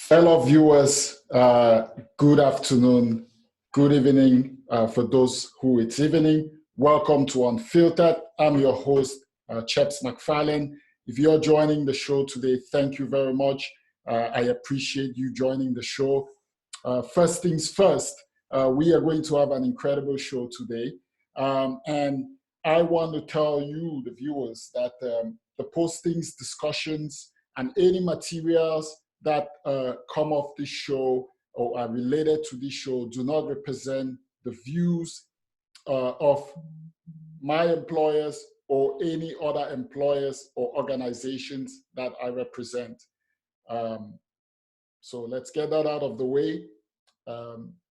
Fellow viewers, good afternoon, good evening for those who it's evening. Welcome to Unfiltered. I'm your host, Chaps McFarlane. If you're joining the show today, thank you very much. I appreciate you joining the show. First things first, we are going to have an incredible show today. And I want to tell you, the viewers, that the postings, discussions, and any materials that come off this show or are related to this show do not represent the views of my employers or any other employers or organizations that I represent. So let's get that out of the way.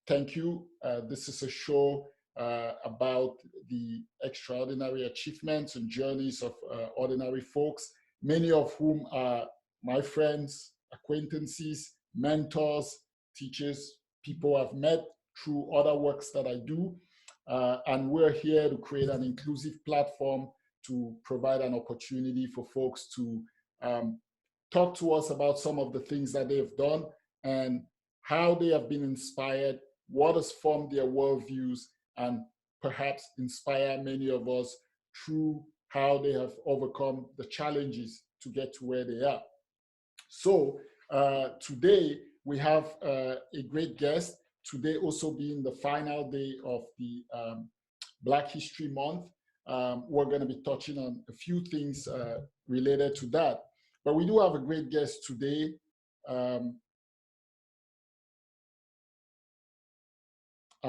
Thank you. This is a show about the extraordinary achievements and journeys of ordinary folks, many of whom are my friends, acquaintances, mentors, teachers, people I've met through other works that I do. And we're here to create an inclusive platform to provide an opportunity for folks to talk to us about some of the things that they've done and how they have been inspired, what has formed their worldviews, and perhaps inspire many of us through how they have overcome the challenges to get to where they are. So today we have a great guest. Today also being the final day of the Black History Month. We're going to be touching on a few things related to that. But we do have a great guest today. I'm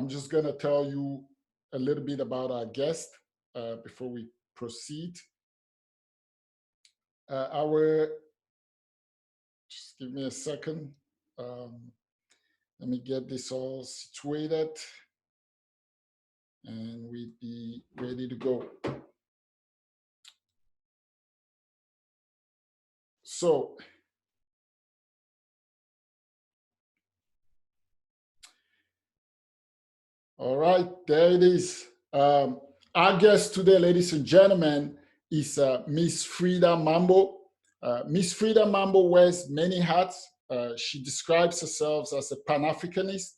just going to tell you a little bit about our guest before we proceed. Just give me a second. Let me get this all situated and we'd be ready to go. So, all right, there it is. Our guest today, ladies and gentlemen, is Miss Frida Mambo. Miss Frida Mambo wears many hats. She describes herself as a Pan Africanist.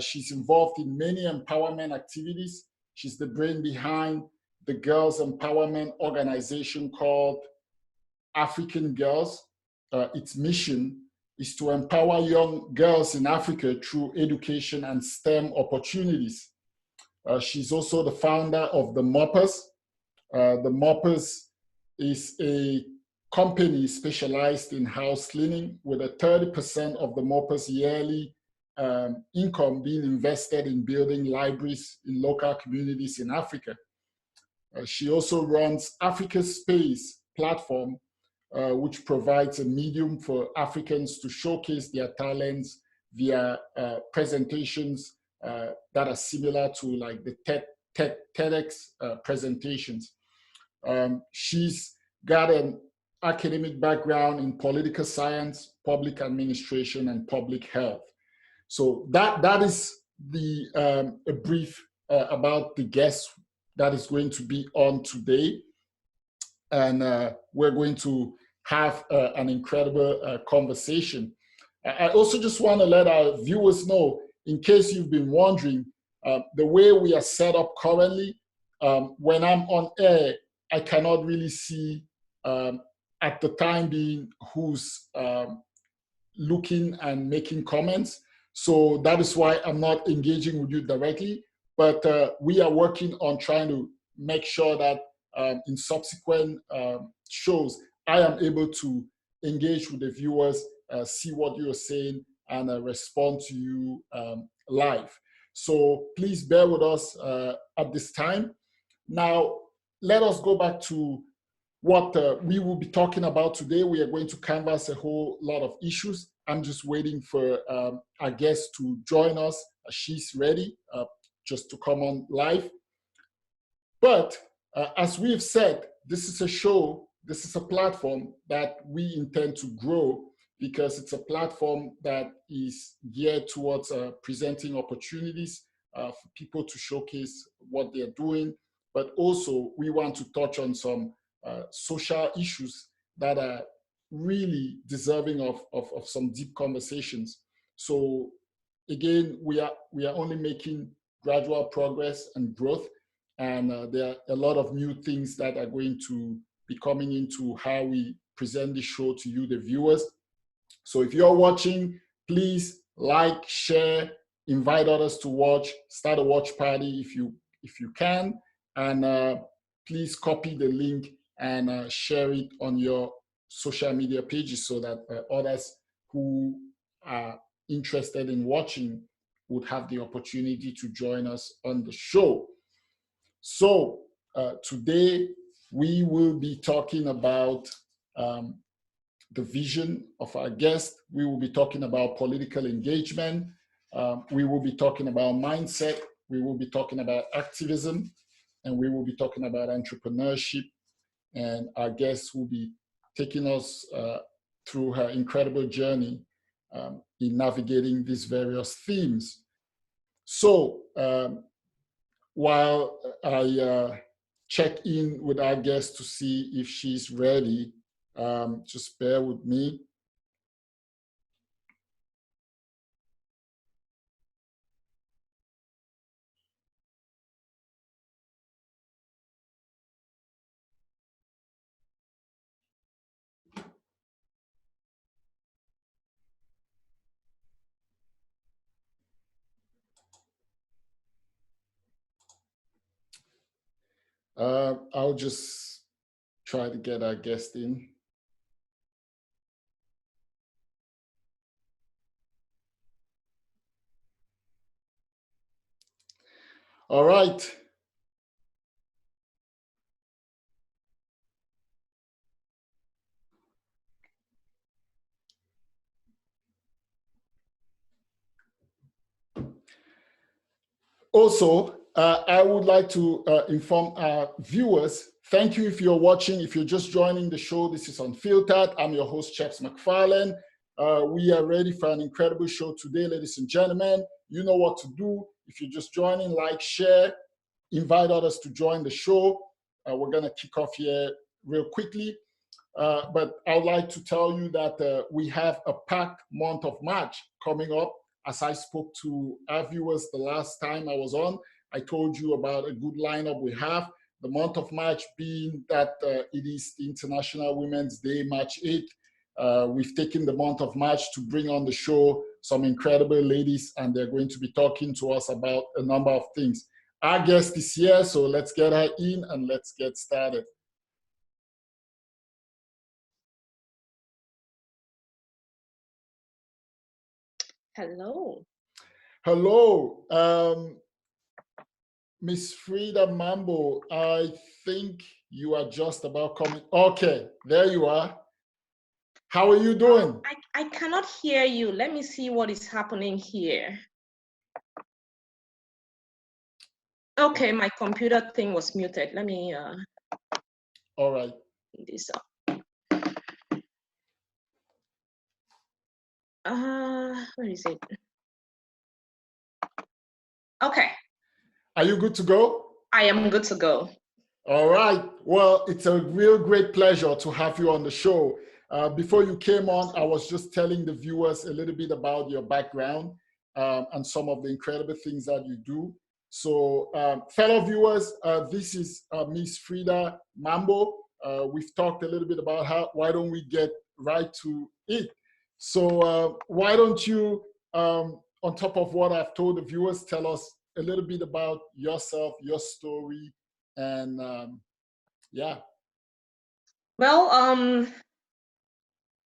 She's involved in many empowerment activities. She's the brain behind the girls' empowerment organization called African Girls. Its mission is to empower young girls in Africa through education and STEM opportunities. She's also the founder of the Moppers. The Moppers is a company specialized in house cleaning, with a 30% of the Moppers' yearly income being invested in building libraries in local communities in Africa. She also runs Africa Space platform, which provides a medium for Africans to showcase their talents via presentations that are similar to like the TEDx presentations. She's got an academic background in political science, public administration, and public health. So that is the a brief about the guest that is going to be on today. And we're going to have an incredible conversation. I also just want to let our viewers know, in case you've been wondering, the way we are set up currently, when I'm on air, I cannot really see at the time being who's looking and making comments. So that is why I'm not engaging with you directly, but we are working on trying to make sure that in subsequent shows, I am able to engage with the viewers, see what you're saying, and respond to you live. So please bear with us at this time. Now, let us go back to what we will be talking about today. We are going to canvass a whole lot of issues. I'm just waiting for our guest to join us. She's ready just to come on live. But as we've said, this is a show, this is a platform that we intend to grow, because it's a platform that is geared towards presenting opportunities for people to showcase what they're doing. But also we want to touch on some social issues that are really deserving of some deep conversations. So again, we are only making gradual progress and growth, and there are a lot of new things that are going to be coming into how we present the show to you, the viewers. So if you're watching, please like, share, invite others to watch, start a watch party if you can, and please copy the link and share it on your social media pages so that others who are interested in watching would have the opportunity to join us on the show. So today we will be talking about the vision of our guest. We will be talking about political engagement. We will be talking about mindset. We will be talking about activism, and we will be talking about entrepreneurship. And our guest will be taking us through her incredible journey in navigating these various themes. So while I check in with our guest to see if she's ready, just bear with me. I'll just try to get our guest in. All right. Also, I would like to inform our viewers, thank you if you're watching. If you're just joining the show, this is Unfiltered. I'm your host, Chaps McFarlane. We are ready for an incredible show today, ladies and gentlemen. You know what to do. If you're just joining, like, share, invite others to join the show. We're going to kick off here real quickly. But I would like to tell you that we have a packed month of March coming up. As I spoke to our viewers the last time I was on, I told you about a good lineup we have. The month of March being that it is the International Women's Day, March 8th. We've taken the month of March to bring on the show some incredible ladies, and they're going to be talking to us about a number of things. Our guest is here, so let's get her in and let's get started. Hello. Hello, Miss Frida Mambo. I think you are just about coming. Okay, there you are. How are you doing? I cannot hear you. Let me see what is happening here. Okay, my computer thing was muted. Let me all right. This up. Where is it? Okay. Are you good to go? I am good to go. All right. Well, it's a real great pleasure to have you on the show. Before you came on, I was just telling the viewers a little bit about your background and some of the incredible things that you do. So, fellow viewers, this is Miss Frida Mambo. We've talked a little bit about how, why don't we get right to it? So, why don't you, on top of what I've told the viewers, tell us a little bit about yourself, your story, and yeah. Well,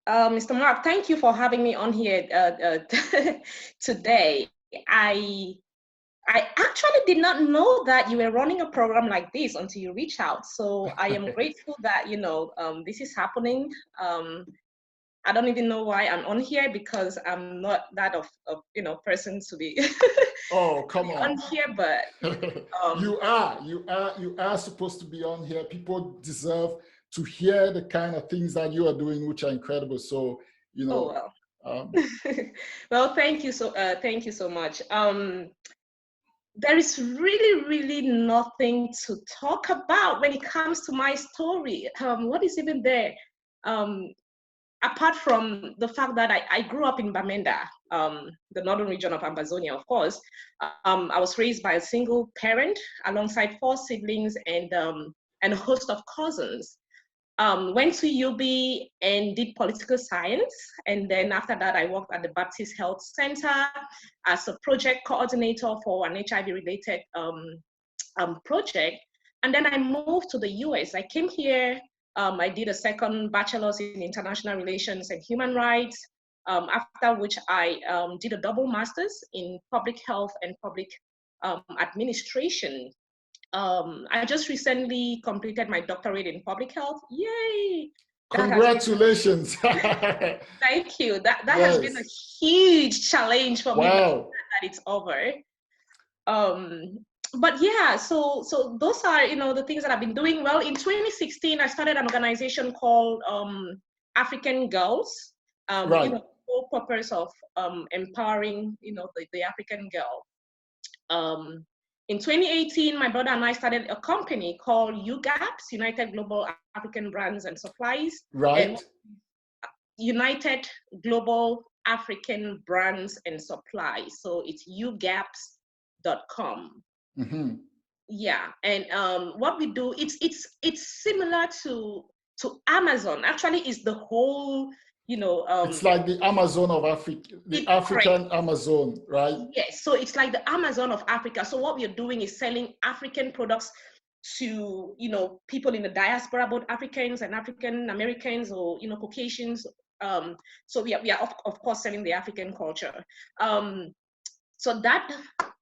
Mr. Mark, thank you for having me on here today. I actually did not know that you were running a program like this until you reached out. So I am grateful that, this is happening. I don't even know why I'm on here because I'm not that of person to be oh, come on here, but you are supposed to be on here. People deserve to hear the kind of things that you are doing, which are incredible. So, Oh, well. Well, thank you so much. There is really nothing to talk about when it comes to my story. What is even there? apart from the fact that I grew up in Bamenda, the northern region of Amazonia, of course, I was raised by a single parent alongside 4 siblings and a host of cousins. Went to UB and did political science. And then after that, I worked at the Baptist Health Center as a project coordinator for an HIV-related project. And then I moved to the US. I came here, I did a second bachelor's in international relations and human rights, after which I did a double master's in public health and public administration. I just recently completed my doctorate in public health. Yay! Congratulations. Thank you. That Yes. has been a huge challenge for me. Wow. That it's over. But yeah, so those are, you know, the things that I've been doing. Well, in 2016, I started an organization called African Girls. Right. You know, the whole purpose of empowering, you know, the African girl. In 2018, my brother and I started a company called UGAPS, United Global African Brands and Supplies. Right. And United Global African Brands and Supplies. So it's ugaps.com. Mm-hmm. Yeah, and what we do, it's similar to Amazon. Actually, it's the whole, you know, it's like the Amazon of Africa, the African Amazon, right? Yes, so it's like the Amazon of Africa. So what we're doing is selling African products to, you know, people in the diaspora, both Africans and African Americans, or, you know, Caucasians. So we are of course selling the African culture. So that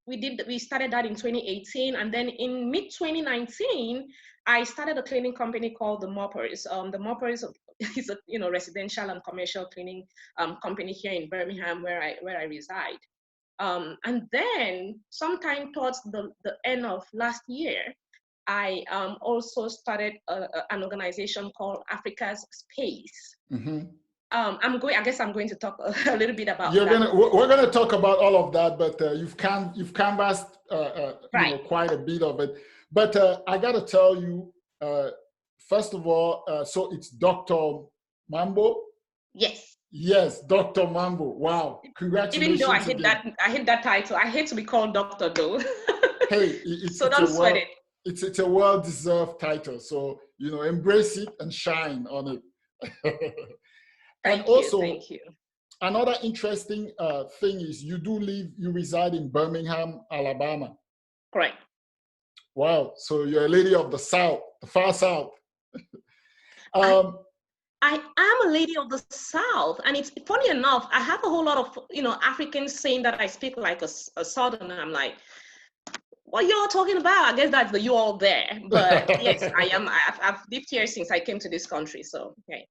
we started that in 2018, and then in mid 2019, I started a cleaning company called the Moppers. The Moppers is a, you know, residential and commercial cleaning company here in Birmingham, where I reside. And then sometime towards the end of last year, I also started an organization called Africa's Space. Mm-hmm. I guess I'm going to talk a little bit about that. We're gonna talk about all of that, but you've canvassed right. You know, quite a bit of it. But I gotta tell you, first of all, so it's Dr. Mambo. Yes. Yes, Dr. Mambo. Wow, congratulations! Even though I hate that title. I hate to be called doctor, though. Hey, so don't sweat it. It's a well-deserved title. So, you know, embrace it and shine on it. And also, thank you. Another interesting thing is you reside in Birmingham, Alabama. Correct. Wow. So you're a lady of the South, the far South. I am a lady of the South, and it's funny enough, I have a whole lot of, you know, Africans saying that I speak like a Southerner. I'm like, what y'all talking about? I guess that's the you all there. But yes, I am. I've lived here since I came to this country. So, okay.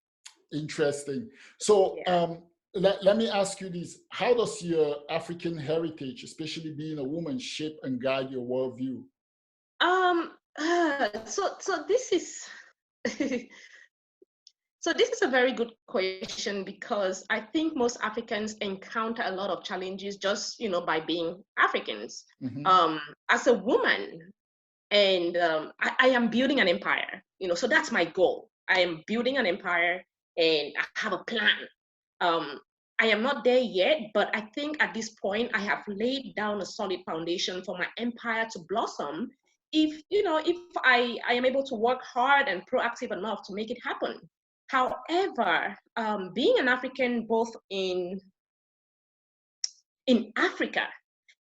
Interesting. So yeah. Let me ask you this. How does your African heritage, especially being a woman, shape and guide your worldview? So this is so this is a very good question, because I think most Africans encounter a lot of challenges just, you know, by being Africans. Mm-hmm. As a woman, and I am building an empire, you know, so that's my goal. I am building an empire, and I have a plan. I am not there yet, but I think at this point I have laid down a solid foundation for my empire to blossom if I am able to work hard and proactive enough to make it happen. However, being an African both in Africa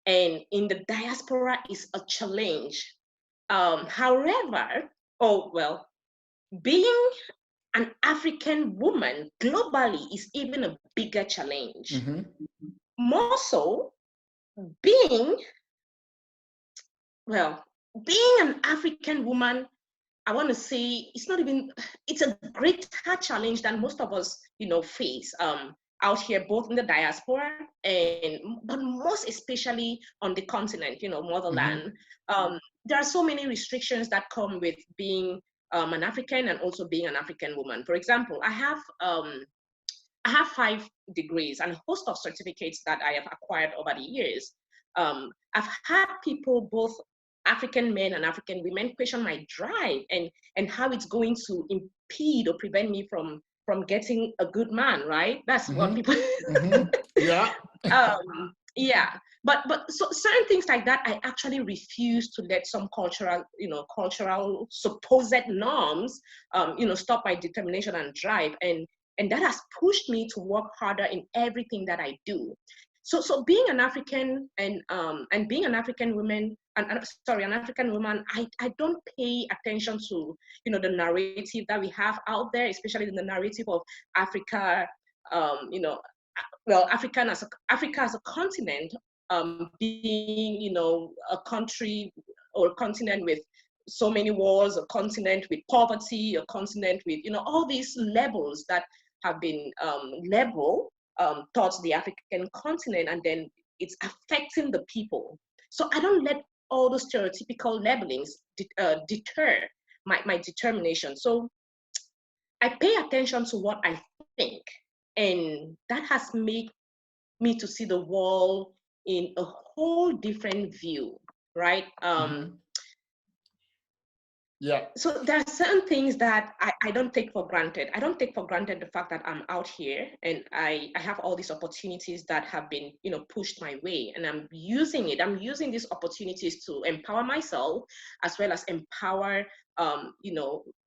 and in the diaspora is a challenge. However, being an African woman globally is even a bigger challenge. Mm-hmm. More so, being an African woman, I want to say it's a greater challenge than most of us, you know, face out here, both in the diaspora but most especially on the continent, you know, motherland. Mm-hmm. There are so many restrictions that come with being an African and also being an African woman. For example, I have 5 degrees and a host of certificates that I have acquired over the years. I've had people, both African men and African women, question my drive and how it's going to impede or prevent me from getting a good man, right? That's what Mm-hmm. people. Mm-hmm. Yeah. Yeah, but so certain things like that, I actually refuse to let some cultural supposed norms, stop my determination and drive, and that has pushed me to work harder in everything that I do. So being an African and being an African woman, an African woman, I don't pay attention to the narrative that we have out there, especially the narrative of Africa, Africa as a continent, being a country or a continent with so many wars, a continent with poverty, a continent with all these labels that have been labeled towards the African continent, and then it's affecting the people. So I don't let all those stereotypical labelings deter my determination. So I pay attention to what I think, and that has made me to see the world in a whole different view, right? Mm-hmm. Yeah. So there are certain things that I don't take for granted. I don't take for granted the fact that I'm out here and I have all these opportunities that have been, pushed my way, and I'm using it. I'm using these opportunities to empower myself as well as empower,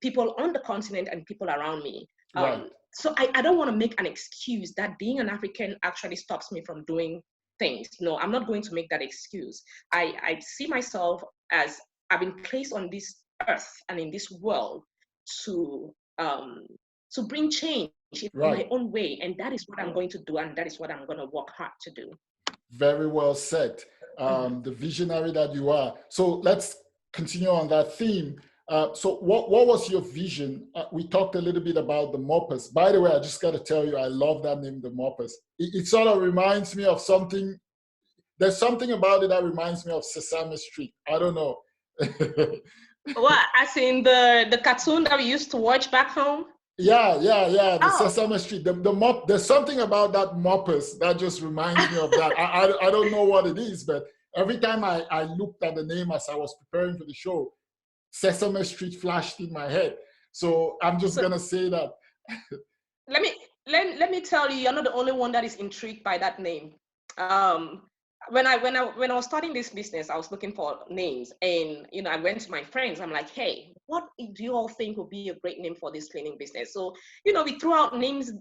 people on the continent and people around me. Right. So I don't want to make an excuse that being an African actually stops me from doing things. No, I'm not going to make that excuse. I see myself as I've been placed on this earth and in this world to bring change in Right. my own way, and that is what I'm going to do, and that is what I'm going to work hard to do. Very well said. The visionary that you are. So let's continue on that theme. So what was your vision? We talked a little bit about the Moppers. By the way, I just got to tell you, I love that name, the Moppers. It sort of reminds me of something. There's something about it that reminds me of Sesame Street. I don't know. What, as in the cartoon that we used to watch back home? Yeah. The Oh. Sesame Street, the mop. There's something about that Moppers that just reminds me of that. I don't know what it is, but every time I looked at the name as I was preparing for the show, Sesame Street flashed in my head. So I'm just gonna say that. Let me tell you, you're not the only one that is intrigued by that name. When I was starting this business, I was looking for names, and I went to my friends. I'm like, hey, what do you all think would be a great name for this cleaning business? So we threw out names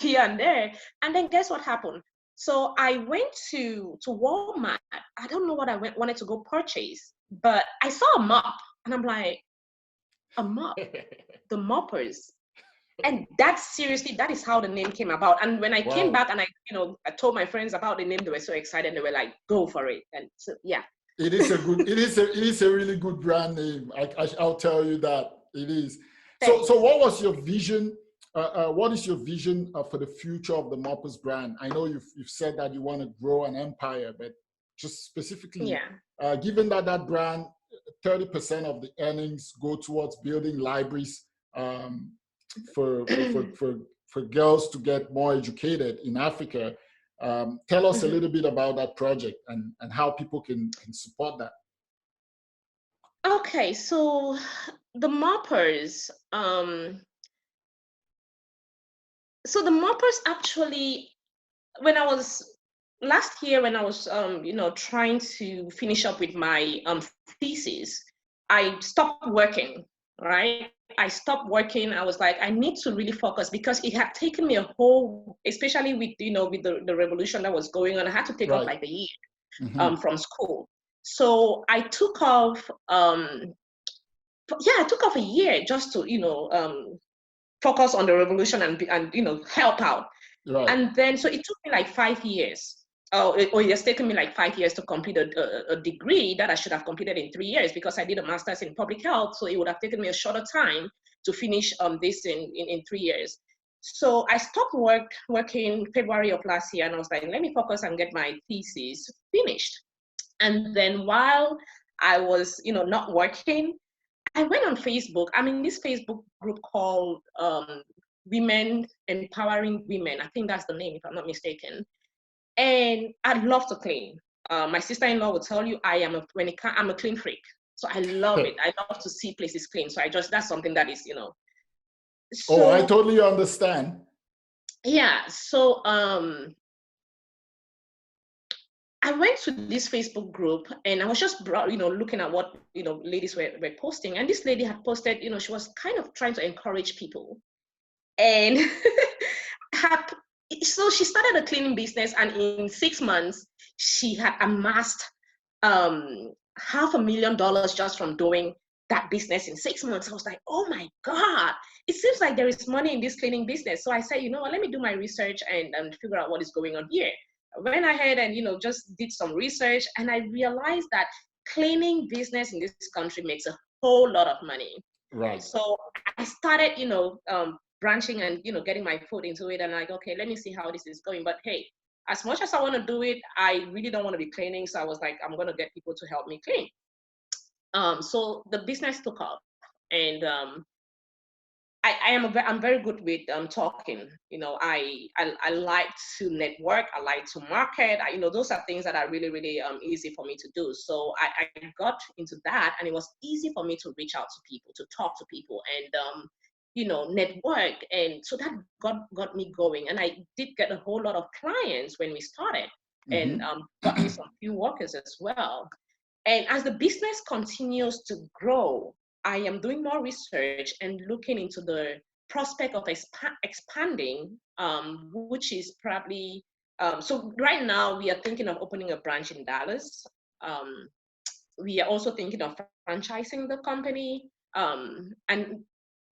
here and there, and then guess what happened? So I went to Walmart. I don't know what I wanted to go purchase, but I saw a mop, and I'm like, a mop, the Moppers. And that is how the name came about. And when I came back and I told my friends about the name, they were so excited. They were like, go for it. And so, yeah. It is a really good brand name. I'll tell you that it is. So what was your vision? What is your vision for the future of the Moppers brand? I know you've said that you want to grow an empire, but just specifically, given that brand, 30% of the earnings go towards building libraries for girls to get more educated in Africa. Tell us a little bit about that project and how people can support that. Okay, so the Moppers, actually, last year when I was trying to finish up with my thesis, I stopped working, right? I stopped working. I was like, I need to really focus, because it had taken me especially with the revolution that was going on. I had to take off like a year from school. So I took off. I took off a year just to focus on the revolution and help out. Right. And then so it took me like 5 years. It has taken me like 5 years to complete a degree that I should have completed in 3 years, because I did a master's in public health. So it would have taken me a shorter time to finish this in 3 years. So I stopped working February of last year, and I was like, let me focus and get my thesis finished. And then while I was not working, I went on Facebook. I'm in this Facebook group called Women Empowering Women. I think that's the name, if I'm not mistaken. And I'd love to clean. My sister-in-law will tell you I'm a clean freak. So I love it. I love to see places clean. So that's something that is, Oh, I So totally understand. yeah, so I went to this Facebook group and I was just looking at what ladies were posting, and this lady had posted, she was kind of trying to encourage people, and had, so she started a cleaning business, and in 6 months she had amassed $500,000 just from doing that business in 6 months. I was like, oh my God, it seems like there is money in this cleaning business. So I said, you know what, let me do my research and figure out what is going on here. I went ahead and just did some research, and I realized that cleaning business in this country makes a whole lot of money. Right. So I started, branching and getting my foot into it, and like, okay, let me see how this is going. But hey, as much as I want to do it, I really don't want to be cleaning. So I was like, I'm gonna get people to help me clean. So the business took off, and I'm very good with talking. I like to network. I like to market. Those are things that are really really easy for me to do. So I got into that, and it was easy for me to reach out to people, to talk to people, and network. And so that got me going, and I did get a whole lot of clients when we started, and got me some few workers as well. And as the business continues to grow, I am doing more research and looking into the prospect of expanding, which is probably, so right now we are thinking of opening a branch in Dallas. Um, we are also thinking of franchising the company. And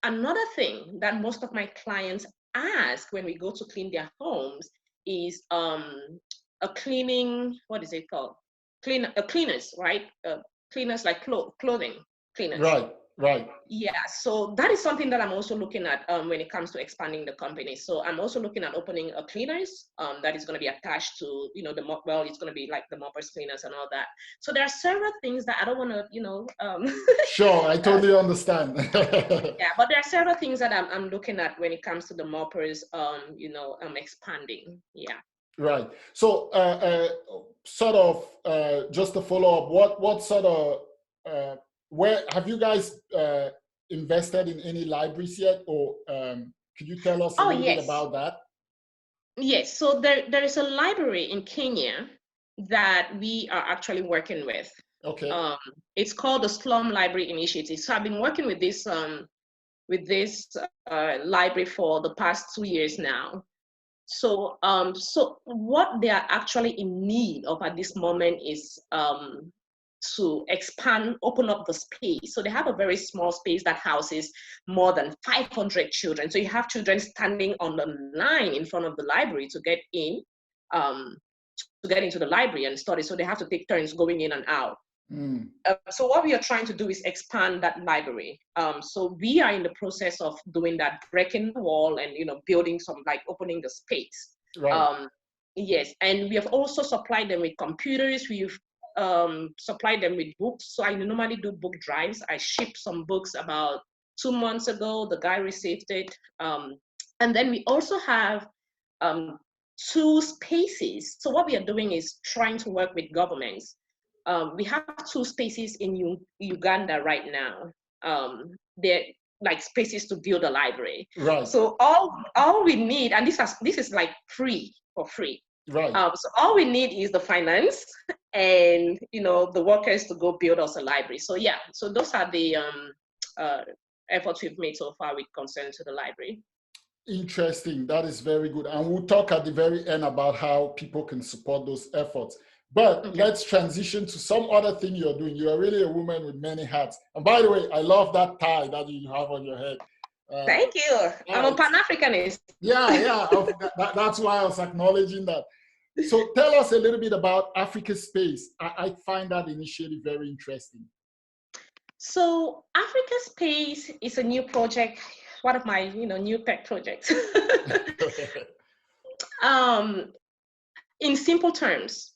another thing that most of my clients ask when we go to clean their homes is a cleaning, what is it called? Cleaners, right? Cleaners like clothing cleaners. Right, right. Yeah, so that is something that I'm also looking at when it comes to expanding the company. So I'm also looking at opening a cleaners that is going to be attached to, it's going to be like the Moppers cleaners and all that. So there are several things that I don't want to, Sure, I totally understand. yeah, but there are several things that I'm looking at when it comes to the Moppers, expanding. Yeah. Right. So, sort of, just to follow up, what sort of, where have you guys invested in any libraries yet, or could you tell us a Oh, little bit yes. about that? Yes. So there is a library in Kenya that we are actually working with. Okay. Um, it's called the Slum Library Initiative. So I've been working with this library for the past 2 years now. So what they are actually in need of at this moment is to expand, open up the space. So they have a very small space that houses more than 500 children. So you have children standing on the line in front of the library to get in, um, to get into the library and study. So they have to take turns going in and out. Mm. So what we are trying to do is expand that library. So we are in the process of doing that, breaking the wall and building some, like opening the space. Right. Um, yes, and we have also supplied them with computers. We've supplied them with books. So I normally do book drives. I shipped some books about 2 months ago. The guy received it, and then we also have two spaces. So what we are doing is trying to work with governments. We have two spaces in Uganda right now. They're like spaces to build a library. Right. So all we need, and this is like free for free. Right. So all we need is the finance and the workers to go build us a library. So yeah, so those are the efforts we've made so far with concern to the library. Interesting. That is very good. And we'll talk at the very end about how people can support those efforts. But Okay. let's transition to some other thing you're doing. You are really a woman with many hats. And by the way, I love that tie that you have on your head. Thank you. I'm a Pan Africanist. Yeah. That's why I was acknowledging that. So tell us a little bit about Africa Space. I find that initiative very interesting. So Africa Space is a new project, one of my new pet projects. In simple terms,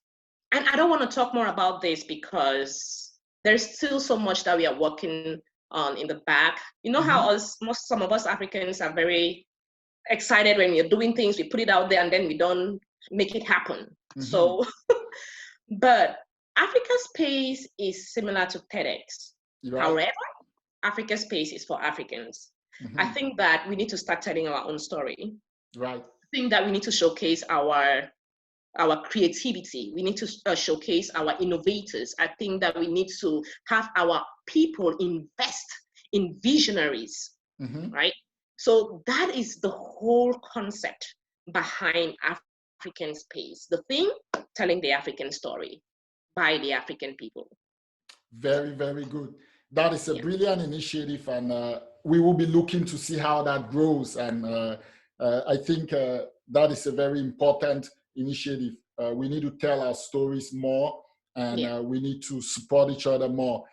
and I don't want to talk more about this because there's still so much that we are working on in the back. You know how some of us Africans are very excited when we're doing things, we put it out there and then we don't make it happen. So, but Africa Space is similar to TEDx. Right. However, Africa Space is for Africans. I think that we need to start telling our own story. Right. I think that we need to showcase our creativity. We need to showcase our innovators. I think that we need to have our people invest in visionaries, right? So that is the whole concept behind African Space. The thing, telling the African story by the African people. Very, very good. That is a brilliant initiative, and we will be looking to see how that grows. And I think that is a very important initiative. We need to tell our stories more, and we need to support each other more.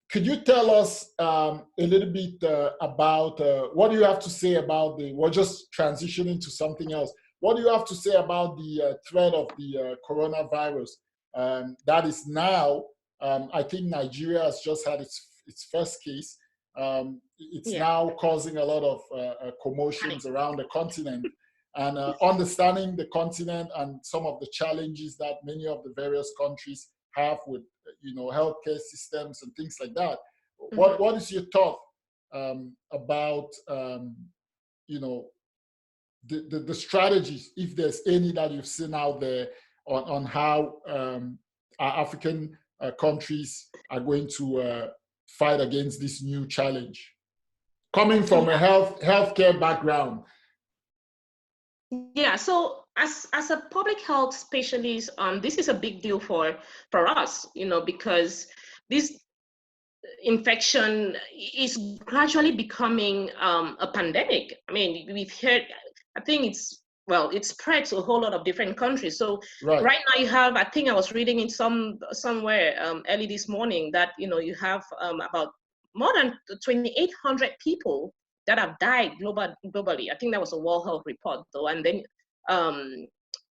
Could you tell us a little bit about what do you have to say about we're just transitioning to something else. What do you have to say about the threat of the coronavirus that is now, I think Nigeria has just had its first case. It's now causing a lot of commotions around the continent, and understanding the continent and some of the challenges that many of the various countries have with, healthcare systems and things like that. What is your thought about, the strategies, if there's any that you've seen out there on how our African countries are going to fight against this new challenge, coming from a healthcare background? Yeah, so as a public health specialist, this is a big deal for us, because this infection is gradually becoming a pandemic. I mean, we've heard, I think it's spread to a whole lot of different countries. So right now you have, I think I was reading in somewhere early this morning that, you have about more than 2,800 people that have died globally. I think that was a World Health Report though. And then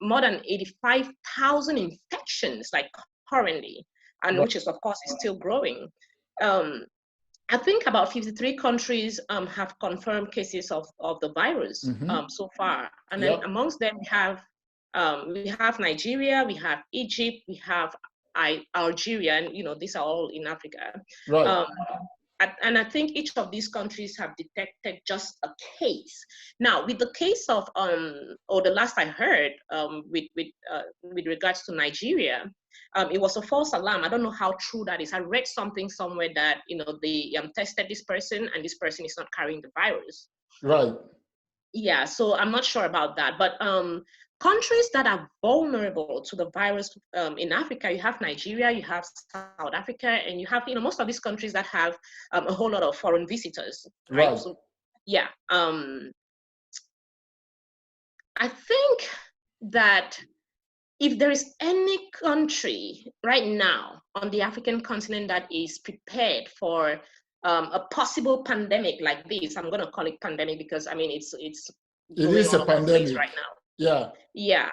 more than 85,000 infections like currently, and which is of course is still growing. I think about 53 countries have confirmed cases of the virus so far. And then amongst them we have Nigeria, we have Egypt, we have Algeria, and these are all in Africa. Right. And I think each of these countries have detected just a case. Now, with the case of, or the last I heard, with regards to Nigeria, it was a false alarm. I don't know how true that is. I read something somewhere that they tested this person and this person is not carrying the virus. Right. Yeah, so I'm not sure about that. But countries that are vulnerable to the virus in Africa, you have Nigeria, you have South Africa, and you have most of these countries that have a whole lot of foreign visitors. Right. So, yeah. I think that if there is any country right now on the African continent that is prepared for a possible pandemic like this, I'm going to call it pandemic because I mean it is a pandemic right now. Yeah. Yeah.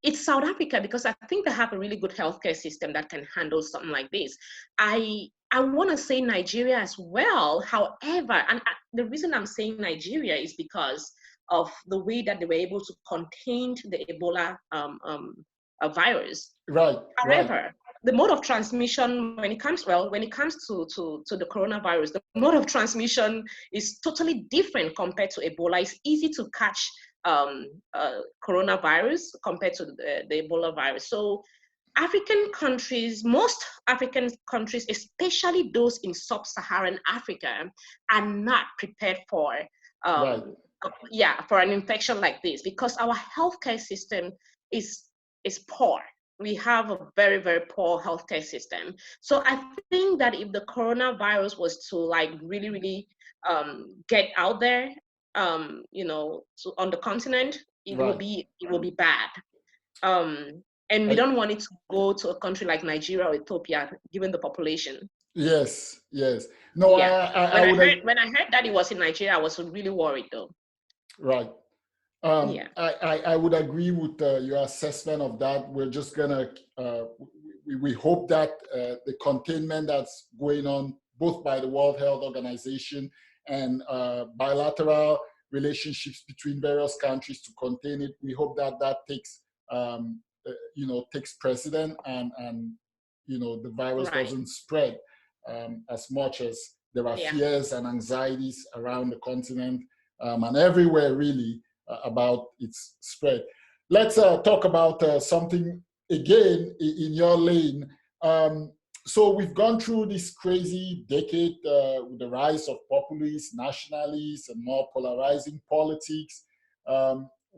It's South Africa because I think they have a really good healthcare system that can handle something like this. I want to say Nigeria as well. However, and the reason I'm saying Nigeria is because of the way that they were able to contain the Ebola virus. Right. However, the mode of transmission, when it comes to the coronavirus, the mode of transmission is totally different compared to Ebola. It's easy to catch coronavirus compared to the Ebola virus. So most African countries, especially those in sub-Saharan Africa, are not prepared for for an infection like this because our healthcare system is poor. We have a very, very poor healthcare system. So I think that if the coronavirus was to really, really get out there, on the continent, it will be bad. And we don't want it to go to a country like Nigeria or Ethiopia, given the population. Yes. No, yeah. When I heard that it was in Nigeria, I was really worried though. Right. I would agree with your assessment of that. We're just gonna, we hope that the containment that's going on both by the World Health Organization and bilateral relationships between various countries to contain it, we hope that takes, takes precedent and the virus doesn't spread as much as there are Yeah. fears and anxieties around the continent and everywhere really about its spread. Let's talk about something again in your lane. So we've gone through this crazy decade with the rise of populists, nationalists, and more polarizing politics.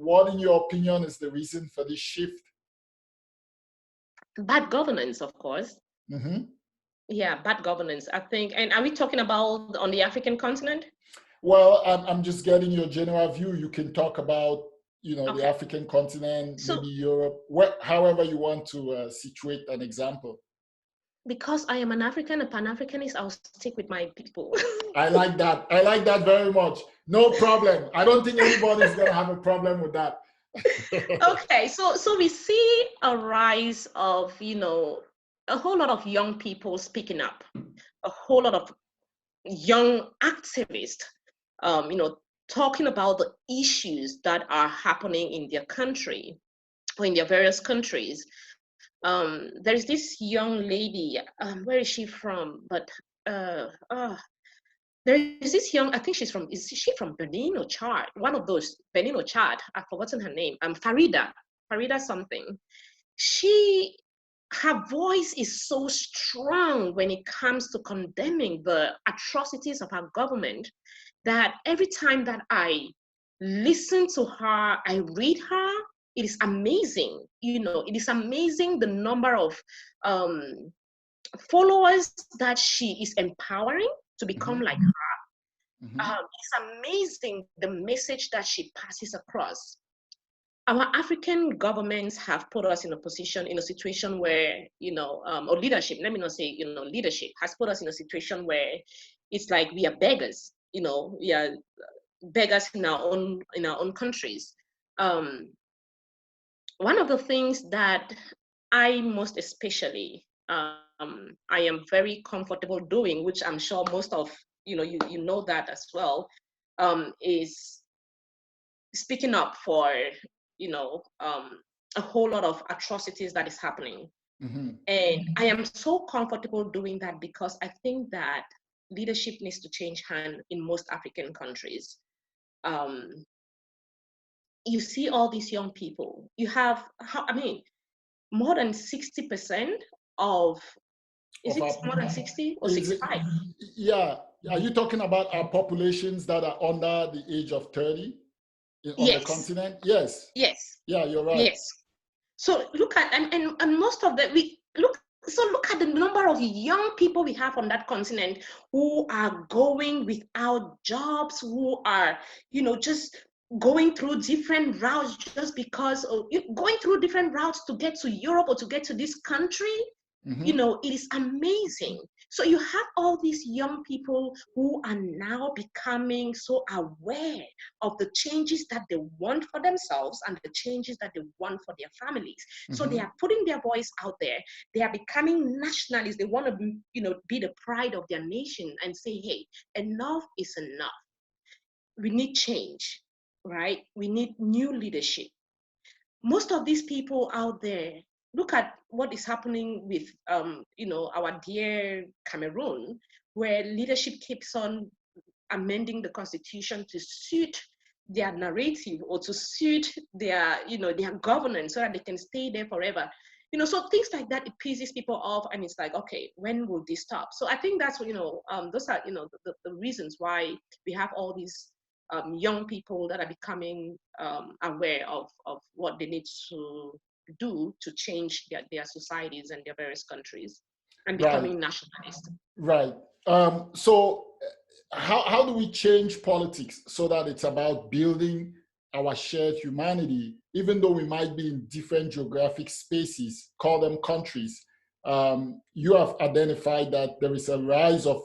What, in your opinion, is the reason for this shift? Bad governance, of course. Mm-hmm. Yeah, bad governance, I think. And are we talking about on the African continent? Well, I'm just getting your general view. You can talk about, the Okay. African continent, So, maybe Europe, however you want to situate an example. because I am an African, a Pan Africanist, I'll stick with my people. I like that. I like that very much. No problem. I don't think anybody's going to have a problem with that. Okay, so we see a rise of, a whole lot of young people speaking up, a whole lot of young activists, talking about the issues that are happening in their country or in their various countries. There is this young lady, where is she from? But there is this young, I think is she from Benin or Chad? One of those, Benin or Chad, I've forgotten her name. Farida something. Her voice is so strong when it comes to condemning the atrocities of our government that every time that I listen to her, I read her, it is amazing. It is amazing the number of followers that she is empowering to become Mm-hmm. like her. Mm-hmm. It's amazing the message that she passes across. Our African governments have put us in a situation where, or leadership, let me not say, leadership has put us in a situation where it's like we are beggars, we are beggars in our own countries. One of the things that I most especially, I am very comfortable doing, which I'm sure most of, you know that as well, is speaking up for, a whole lot of atrocities that is happening. Mm-hmm. And I am so comfortable doing that because I think that leadership needs to change hand in most African countries. Um, you see all these young people. You have, more than 60% of, is Of it our, more than 60 or is it, 65? yeah. Are you talking about our populations that are under the age of 30 on the Yes, continent? Yes. yes, Yeah, you're right. yes. So look at, and most of them, look at the number of young people we have on that continent who are going without jobs, who are, just going through different routes just because of going through different routes to get to Europe or to get to this country. Mm-hmm. It is amazing. So you have all these young people who are now becoming so aware of the changes that they want for themselves and the changes that they want for their families. So Mm-hmm. they are putting their voice out there. They are becoming nationalists. They want to be the pride of their nation and say, hey, enough is enough. We need change, right? We need new leadership. Most of these people out there, look at what is happening with our dear Cameroon, where leadership keeps on amending the constitution to suit their narrative or to suit their governance so that they can stay there forever. So things like that, it pisses people off, and it's like, okay, when will this stop? So I think that's what those are the reasons why we have all these young people that are becoming aware of what they need to do to change their societies and their various countries and Right. becoming nationalists. Right. So how do we change politics so that it's about building our shared humanity, even though we might be in different geographic spaces, call them countries? You have identified that there is a rise of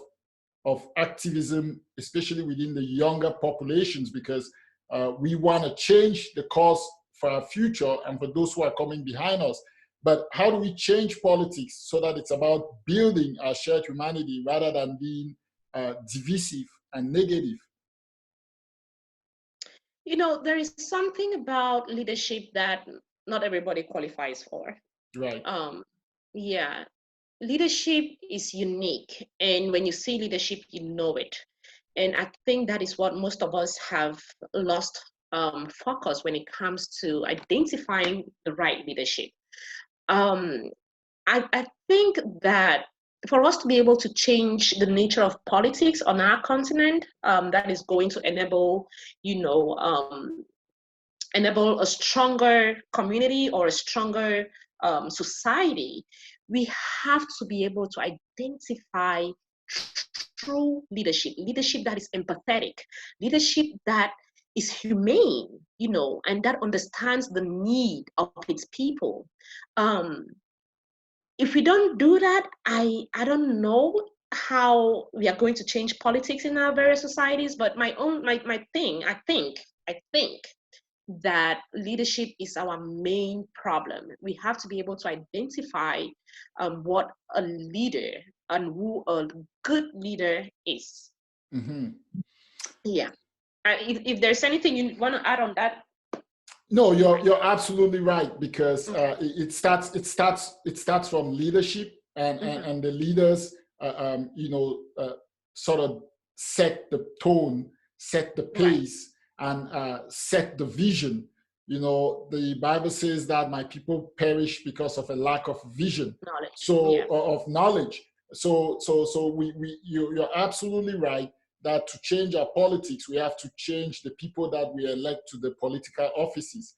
activism, especially within the younger populations, because we want to change the course for our future and for those who are coming behind us. But how do we change politics so that it's about building our shared humanity rather than being divisive and negative? There is something about leadership that not everybody qualifies for. Right. Yeah, leadership is unique, and when you see leadership, you know it. And I think that is what most of us have lost focus when it comes to identifying the right leadership. Um, I think that for us to be able to change the nature of politics on our continent, that is going to enable, you know, enable a stronger community or a stronger society, we have to be able to identify true leadership, leadership that is empathetic, leadership that is humane, you know, and that understands the need of its people. Um, if we don't do that, I don't know how we are going to change politics in our various societies. But my thing, I think that leadership is our main problem. We have to be able to identify what a leader and who a good leader is. Mm-hmm. Yeah. If there's anything you want to add on that. No, you're absolutely right, because Okay. it starts from leadership, and Mm-hmm. and the leaders sort of set the tone, set the Right. pace, and set the vision. The Bible says that my people perish because of a lack of vision, Knowledge. so Yeah. of knowledge. So you're absolutely right that to change our politics, we have to change the people that we elect to the political offices.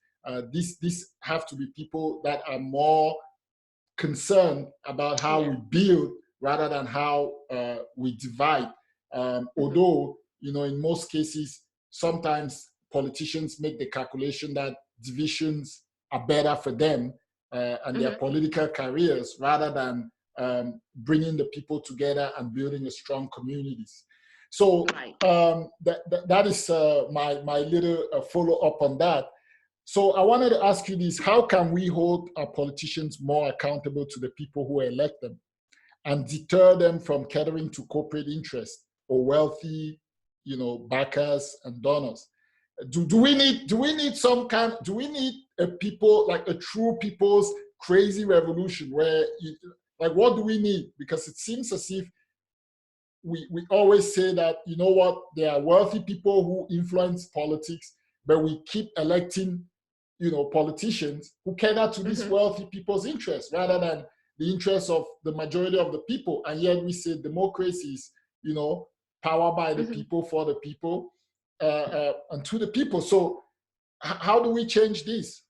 These have to be people that are more concerned about how Yeah. we build rather than how we divide. Mm-hmm. Although, in most cases, sometimes politicians make the calculation that divisions are better for them and their Mm-hmm. political careers, rather than bringing the people together and building a strong communities. So Right. that is my little follow up on that. So I wanted to ask you this: how can we hold our politicians more accountable to the people who elect them, and deter them from catering to corporate interests or wealthy, backers and donors? Do we need some kind? Do we need a people, like a true people's crazy revolution, where like, what do we need? Because it seems as if we always say that, there are wealthy people who influence politics, but we keep electing, politicians who cater to these Mm-hmm. wealthy people's interests rather than the interests of the majority of the people. And yet we say democracy is, power by the Mm-hmm. people, for the people, and to the people. So how do we change this?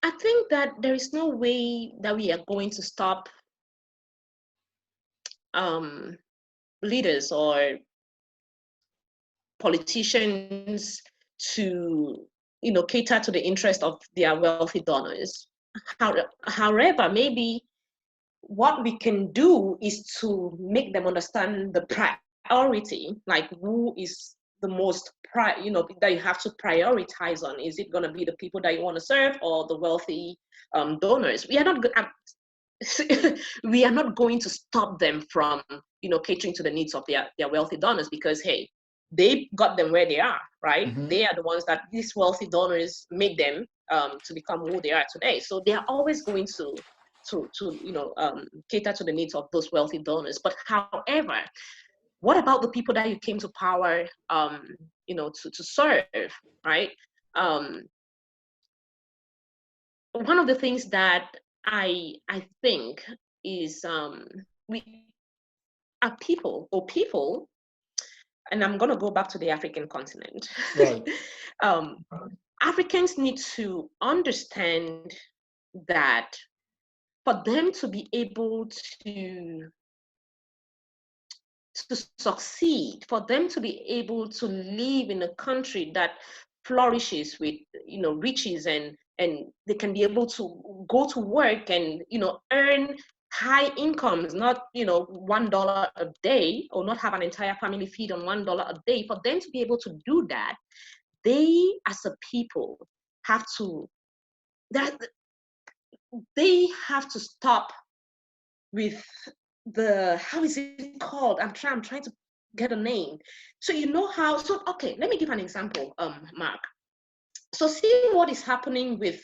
I think that there is no way that we are going to stop um, leaders or politicians to, cater to the interest of their wealthy donors. However, maybe what we can do is to make them understand the priority, like who is the most that you have to prioritize on. Is it going to be the people that you want to serve, or the wealthy donors? We are not going to stop them from, catering to the needs of their wealthy donors, because hey, they got them where they are, right? Mm-hmm. They are the ones that these wealthy donors make them to become who they are today. So they are always going to cater to the needs of those wealthy donors. But however, what about the people that you came to power, to serve, right? Um, One of the things that I think is we are people, and I'm gonna go back to the African continent. Right. um, Africans need to understand that for them to be able to succeed, for them to be able to live in a country that flourishes with, riches, and they can be able to go to work and, earn high incomes, not, $1 a day, or not have an entire family feed on $1 a day. For them to be able to do that, they as a people have to that they have to stop with how is it called? I'm trying to get a name. So okay, let me give an example, Mark. So see what is happening with,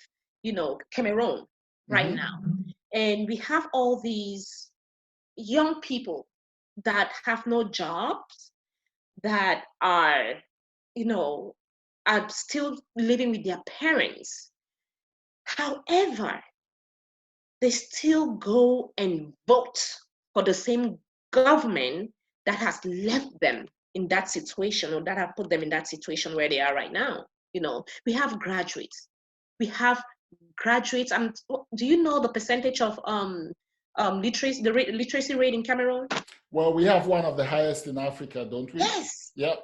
Cameroon right Mm-hmm. now. And we have all these young people that have no jobs, that are, are still living with their parents. However, they still go and vote for the same government that has left them in that situation, or that have put them in that situation where they are right now. We have graduates. We have graduates. And do you know the percentage of literacy, the literacy rate in Cameroon? Well, we have one of the highest in Africa, don't we? Yes. Yep.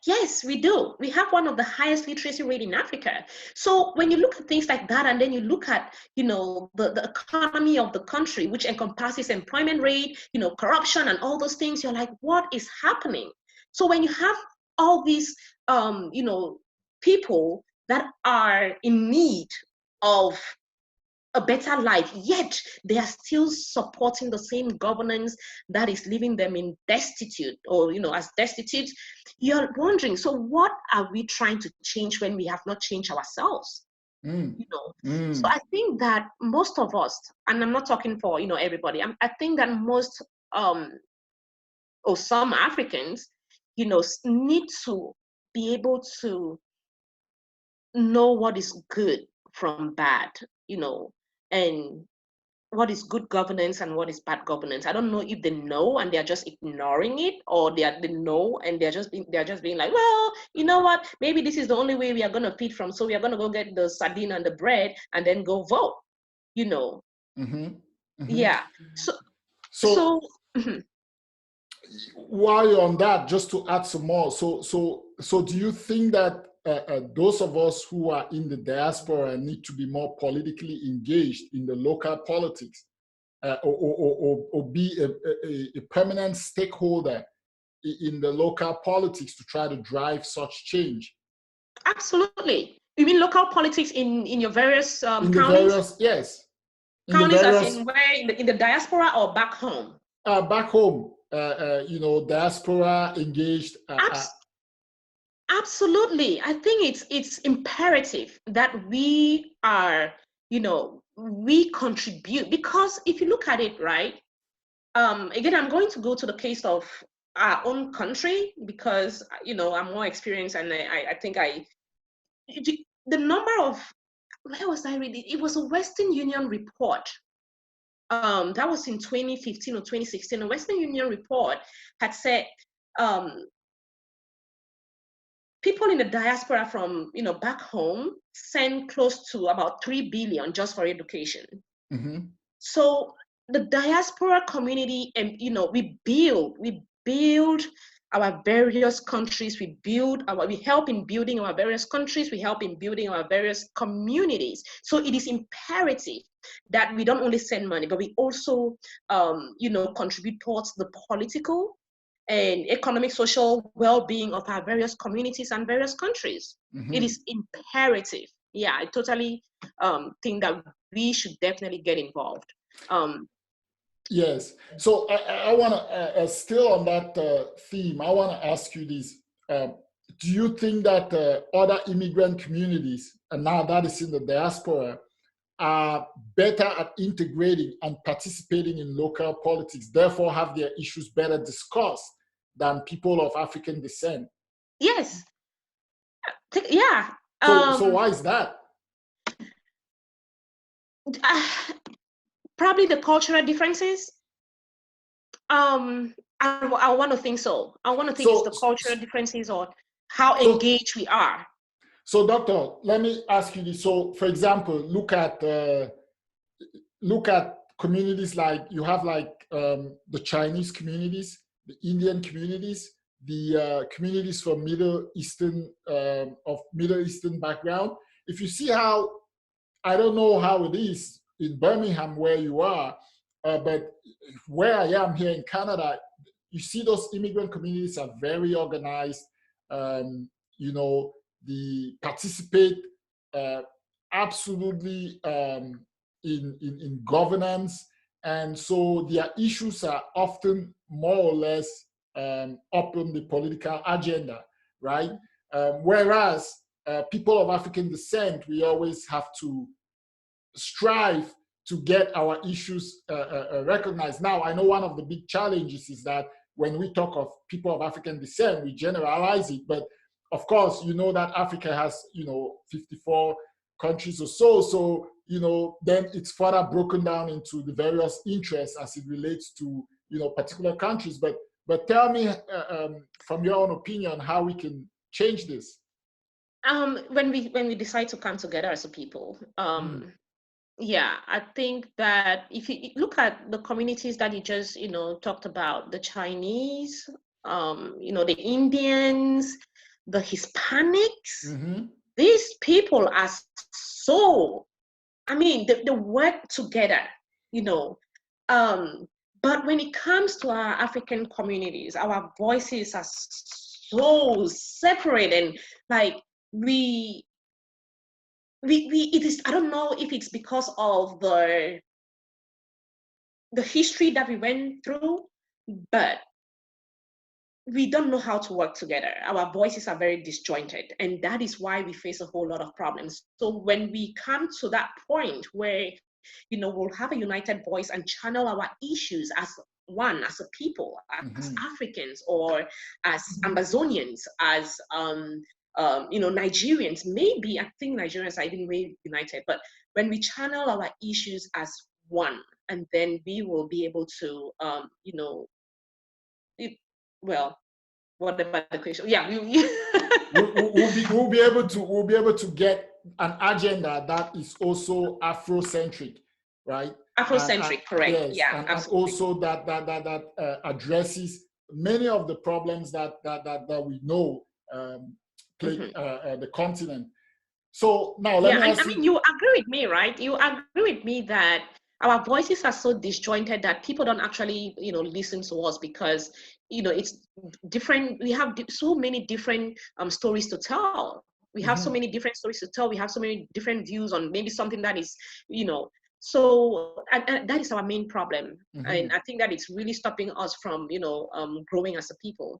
Yes, we do. We have one of the highest literacy rate in Africa. So when you look at things like that, and then you look at, the economy of the country, which encompasses employment rate, corruption and all those things, you're like, what is happening? So when you have all these, people that are in need of a better life, yet they are still supporting the same governance that is leaving them in destitute, or as destitute, you're wondering, so what are we trying to change when we have not changed ourselves? So I think that most of us, and I'm not talking for everybody, I think that most or some Africans need to be able to know what is good from bad, and what is good governance and what is bad governance. I don't know if they know and they're just ignoring it, or they know and they're just being like, well, you know what? Maybe this is the only way we are gonna feed from, so we are gonna go get the sardine and the bread and then go vote. Yeah. So while you're on that, just to add some more, so do you think that those of us who are in the diaspora need to be more politically engaged in the local politics, or be a permanent stakeholder in the local politics to try to drive such change? Absolutely. You mean local politics in your various in counties? The various, yes. Counties as in where, in the diaspora or back home? Back home, diaspora engaged. Absolutely. I think it's imperative that we are, we contribute, because if you look at it, right, again, I'm going to go to the case of our own country, because, I'm more experienced, and I think the number of, where was I reading? It was a Western Union report. That was in 2015 or 2016. A Western Union report had said, people in the diaspora from back home send close to about 3 billion just for education. So the diaspora community, and we build our various countries, we help in building our various countries, we help in building our various communities. So it is imperative that we don't only send money, but we also contribute towards the political and economic, social well-being of our various communities and various countries. It is imperative. Yeah, I totally think that we should definitely get involved. Yes. So I want to, still on that theme, I want to ask you this. Do you think that other immigrant communities, and now that is in the diaspora, are better at integrating and participating in local politics, therefore have their issues better discussed than people of African descent? Yes. Yeah. So why is that? Probably the cultural differences. I want to think so. I want to think it's the cultural differences, or how engaged we are. So, Doctor, let me ask you this. So, for example, look at communities like you have, like the Chinese communities, the Indian communities, the communities from Middle Eastern background. If you see how, I don't know how it is in Birmingham where you are, but where I am here in Canada, you see those immigrant communities are very organized. They participate absolutely in governance, and so their issues are often more or less up on the political agenda, right? Whereas people of African descent, we always have to strive to get our issues recognized. Now, I know one of the big challenges is that when we talk of people of African descent, we generalize it, but of course, you know that Africa has, 54 countries or so. So, then it's further broken down into the various interests as it relates to, particular countries. But tell me, from your own opinion, how we can change this. When we decide to come together as a people, Mm. yeah, I think that if you look at the communities that you just, talked about, the Chinese, the Indians, the Hispanics, Mm-hmm. these people are so, I mean, they work together, you know. But when it comes to our African communities, our voices are so separate, and like we it is, I don't know if it's because of the history that we went through, but we don't know how to work together. Our voices are very disjointed, and that is why we face a whole lot of problems. So when we come to that point where, we'll have a united voice and channel our issues as one, as a people, as Mm-hmm. Africans, or as Amazonians, as Nigerians. Maybe I think Nigerians are even way united, but when we channel our issues as one, and then we will be able to, it, well, whatever the question. Yeah, we'll be able to get an agenda that is also Afrocentric, right? And Afrocentric, correct. yes, Yeah, and absolutely. also that addresses many of the problems that we know plague the continent. So now let Yeah, me and I ask mean, you. you agree with me, right? You agree with me that our voices are so disjointed that people don't actually, listen to us because, it's different. We have so many different stories to tell. We have so Mm-hmm. many different stories to tell. We have so many different views on maybe something that is, so and that is our main problem. Mm-hmm. And I think that it's really stopping us from, growing as a people.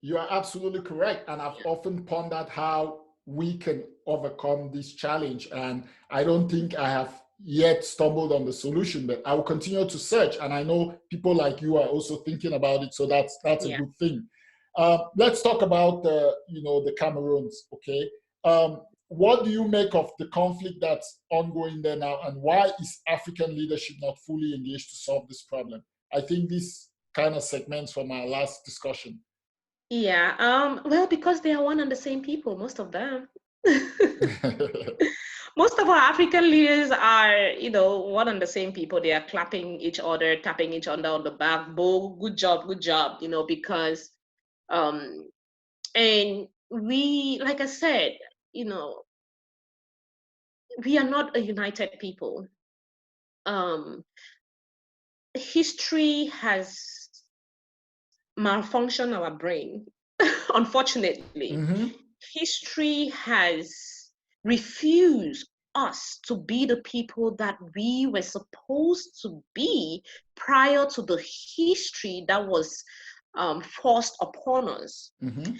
You are absolutely correct. And I've often pondered how we can overcome this challenge. And I don't think I have yet stumbled on the solution, but I will continue to search. And I know people like you are also thinking about it. So that's a Yeah. good thing. Let's talk about the Cameroons. Okay. What do you make of the conflict that's ongoing there now, and why is African leadership not fully engaged to solve this problem? I think this kind of segments from our last discussion. Yeah. Well, because they are one and the same people, most of them. Most of our African leaders are, one and the same people. They are clapping each other, tapping each other on the back. Bo, good job, because, um, and we, like I said, you know, we are not a united people. Um, History has malfunctioned our brain, unfortunately. Mm-hmm. History has refused us to be the people that we were supposed to be prior to the history that was forced upon us. Mm-hmm.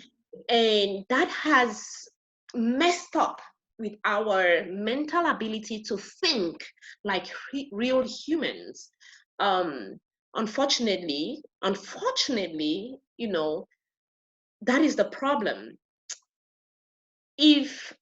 And that has messed up with our mental ability to think like real humans. Um, unfortunately, that is the problem. If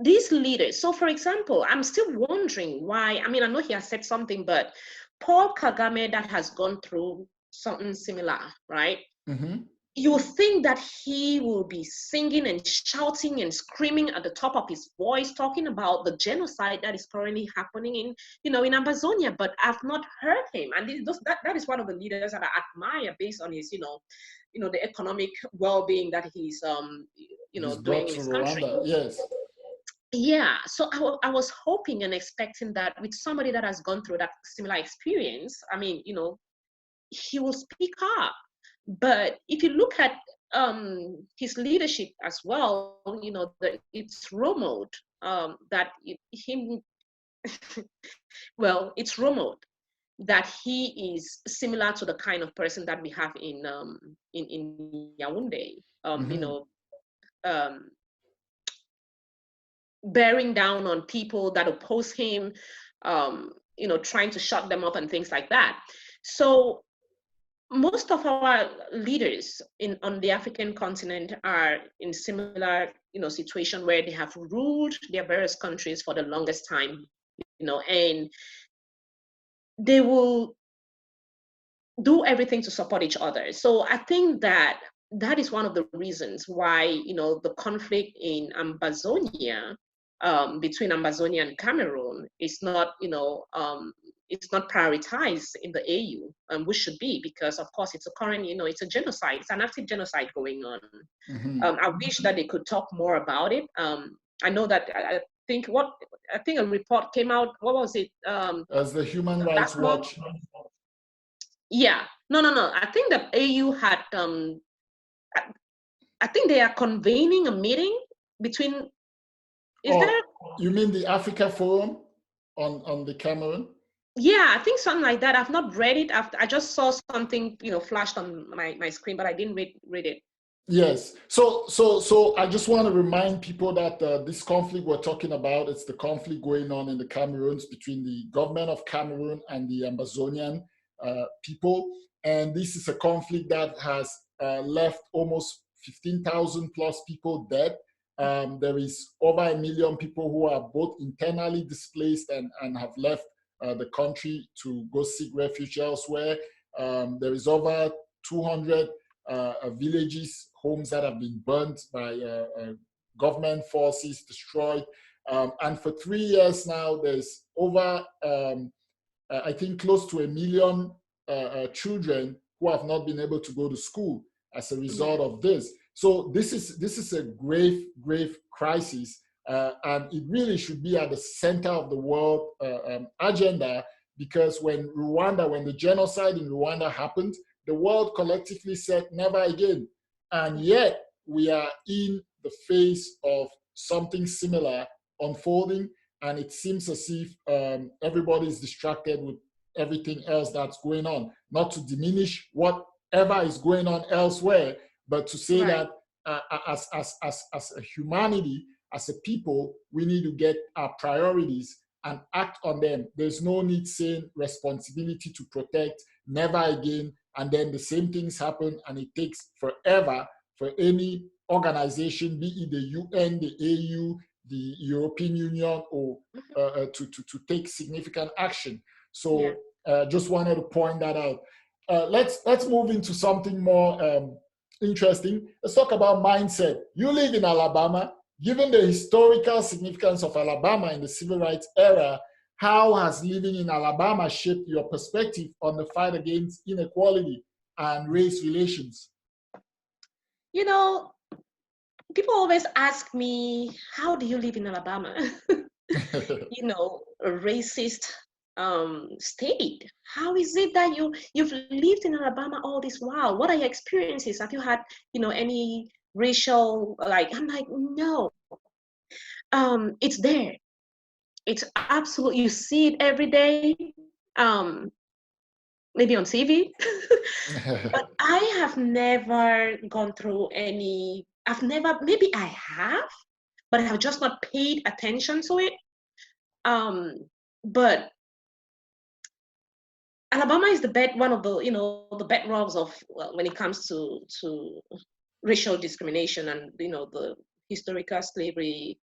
these leaders, so for example, I'm still wondering why, I mean, I know he has said something, but Paul Kagame that has gone through something similar, right? Mm-hmm. You think that he will be singing and shouting and screaming at the top of his voice, talking about the genocide that is currently happening in Amazonia, but I've not heard him. And that is one of the leaders that I admire based on his, the economic well-being that he's, He's doing brought in to his country. Rwanda. Yes. Yeah, so I was hoping and expecting that with somebody that has gone through that similar experience, I mean, he will speak up. But if you look at his leadership as well, it's rumored that him, well, it's rumored that he is similar to the kind of person that we have in Yaoundé. Mm-hmm. Um, bearing down on people that oppose him, trying to shut them up and things like that. So most of our leaders on the African continent are in similar, situation where they have ruled their various countries for the longest time, and they will do everything to support each other. So I think that is one of the reasons why, the conflict in Ambazonia, between Ambazonia and Cameroon is not, it's not prioritized in the AU, which should be, because of course it's a current, it's a genocide, it's an active genocide going on. I wish that they could talk more about it. I know that I think a report came out, what was it? As the Human Rights Watch. Yeah, no. I think the AU had, I think they are convening a meeting between, there? You mean the Africa Forum on the Cameroon? Yeah, I think something like that. I've not read it. I just saw something, flashed on my screen, but I didn't read it. Yes. So I just want to remind people that this conflict we're talking about, it's the conflict going on in the Cameroons between the government of Cameroon and the Amazonian people. And this is a conflict that has left almost 15,000 plus people dead. There is over 1 million people who are both internally displaced and have left the country to go seek refuge elsewhere. There is over 200 villages, homes that have been burnt by government forces, destroyed. And for 3 years now, there's over, I think, close to 1 million children who have not been able to go to school as a result of this. So this is a grave crisis, and it really should be at the center of the world agenda, because when the genocide in Rwanda happened, the world collectively said never again. And yet we are in the face of something similar unfolding, and it seems as if everybody is distracted with everything else that's going on. Not to diminish whatever is going on elsewhere, but to say that as a humanity, as a people, we need to get our priorities and act on them. There's no need saying responsibility to protect, never again, and then the same things happen, and it takes forever for any organization, be it the UN, the AU, the European Union, or to take significant action. So just wanted to point that out. Let's move into something more interesting. Let's talk about mindset. You live in Alabama. Given the historical significance of Alabama in the civil rights era, how has living in Alabama shaped your perspective on the fight against inequality and race relations? People always ask me, how do you live in Alabama? A racist state. How is it that you've lived in Alabama all this while? What are your experiences? Have you had, any racial, I'm like, no. It's there. It's absolute. You see it every day. Maybe on TV. But I have never gone through any. Maybe I have, but I have just not paid attention to it. But Alabama is one of the, the bedrocks of, when it comes to racial discrimination and, the historical slavery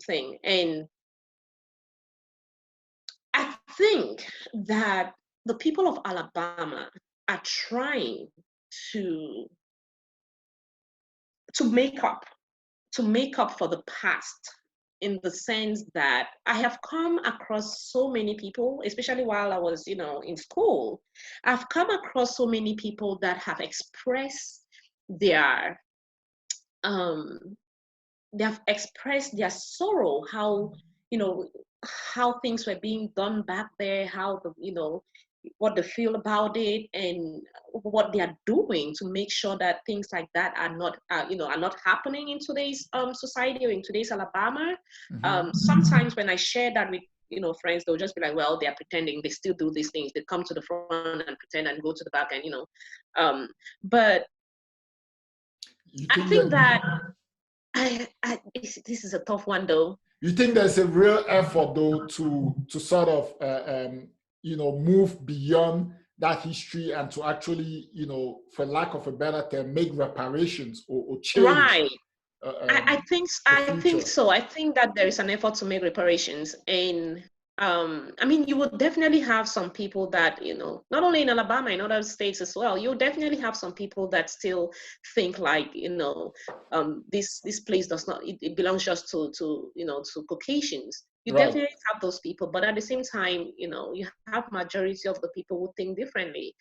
thing. And I think that the people of Alabama are trying to make up for the past, in the sense that I have come across so many people, especially while I was, in school. I've come across so many people that have expressed their sorrow, how things were being done back there, how what they feel about it, and what they are doing to make sure that things like that are not happening in today's society or in today's Alabama. Sometimes when I share that with friends, they'll just be like, well, they are pretending, they still do these things, they come to the front and pretend and go to the back, and but I think that this is a tough one though. You think there's a real effort though to sort of move beyond that history and to actually, for lack of a better term, make reparations or change Right. I the think future? so. I think that there is an effort to make reparations, and I mean, you would definitely have some people that, not only in Alabama, in other states as well. You definitely have some people that still think like, this place does not, it belongs just to Caucasians. You Right. definitely have those people, but at the same time, you have majority of the people who think differently.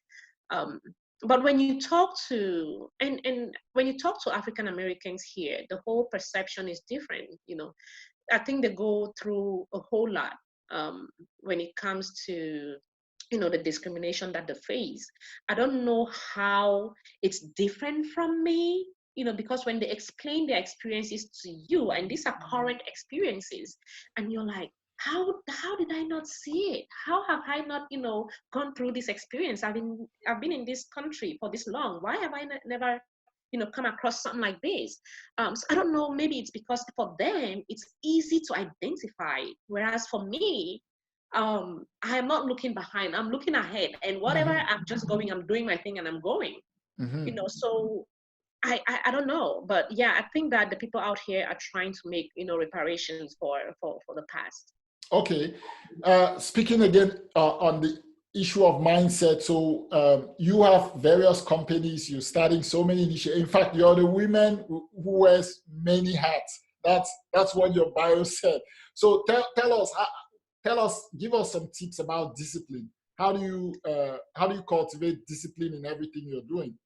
Um, but when you talk to and when you talk to African Americans here, the whole perception is different. I think they go through a whole lot when it comes to the discrimination that they face. I don't know how it's different from me, because when they explain their experiences to you, and these are current experiences, and you're like, how did I not see it? How have I not, gone through this experience? I've been in this country for this long. Why have I never, come across something like this? So I don't know. Maybe it's because for them it's easy to identify, whereas for me, I am not looking behind. I'm looking ahead, and whatever Mm-hmm. I'm just going, I'm doing my thing, and I'm going. Mm-hmm. So I don't know, but yeah, I think that the people out here are trying to make reparations for the past. Okay. Speaking again on the issue of mindset, so you have various companies, you're starting so many initiatives. In fact, you're the woman who wears many hats. That's what your bio said. So tell us, give us some tips about discipline. How do you cultivate discipline in everything you're doing?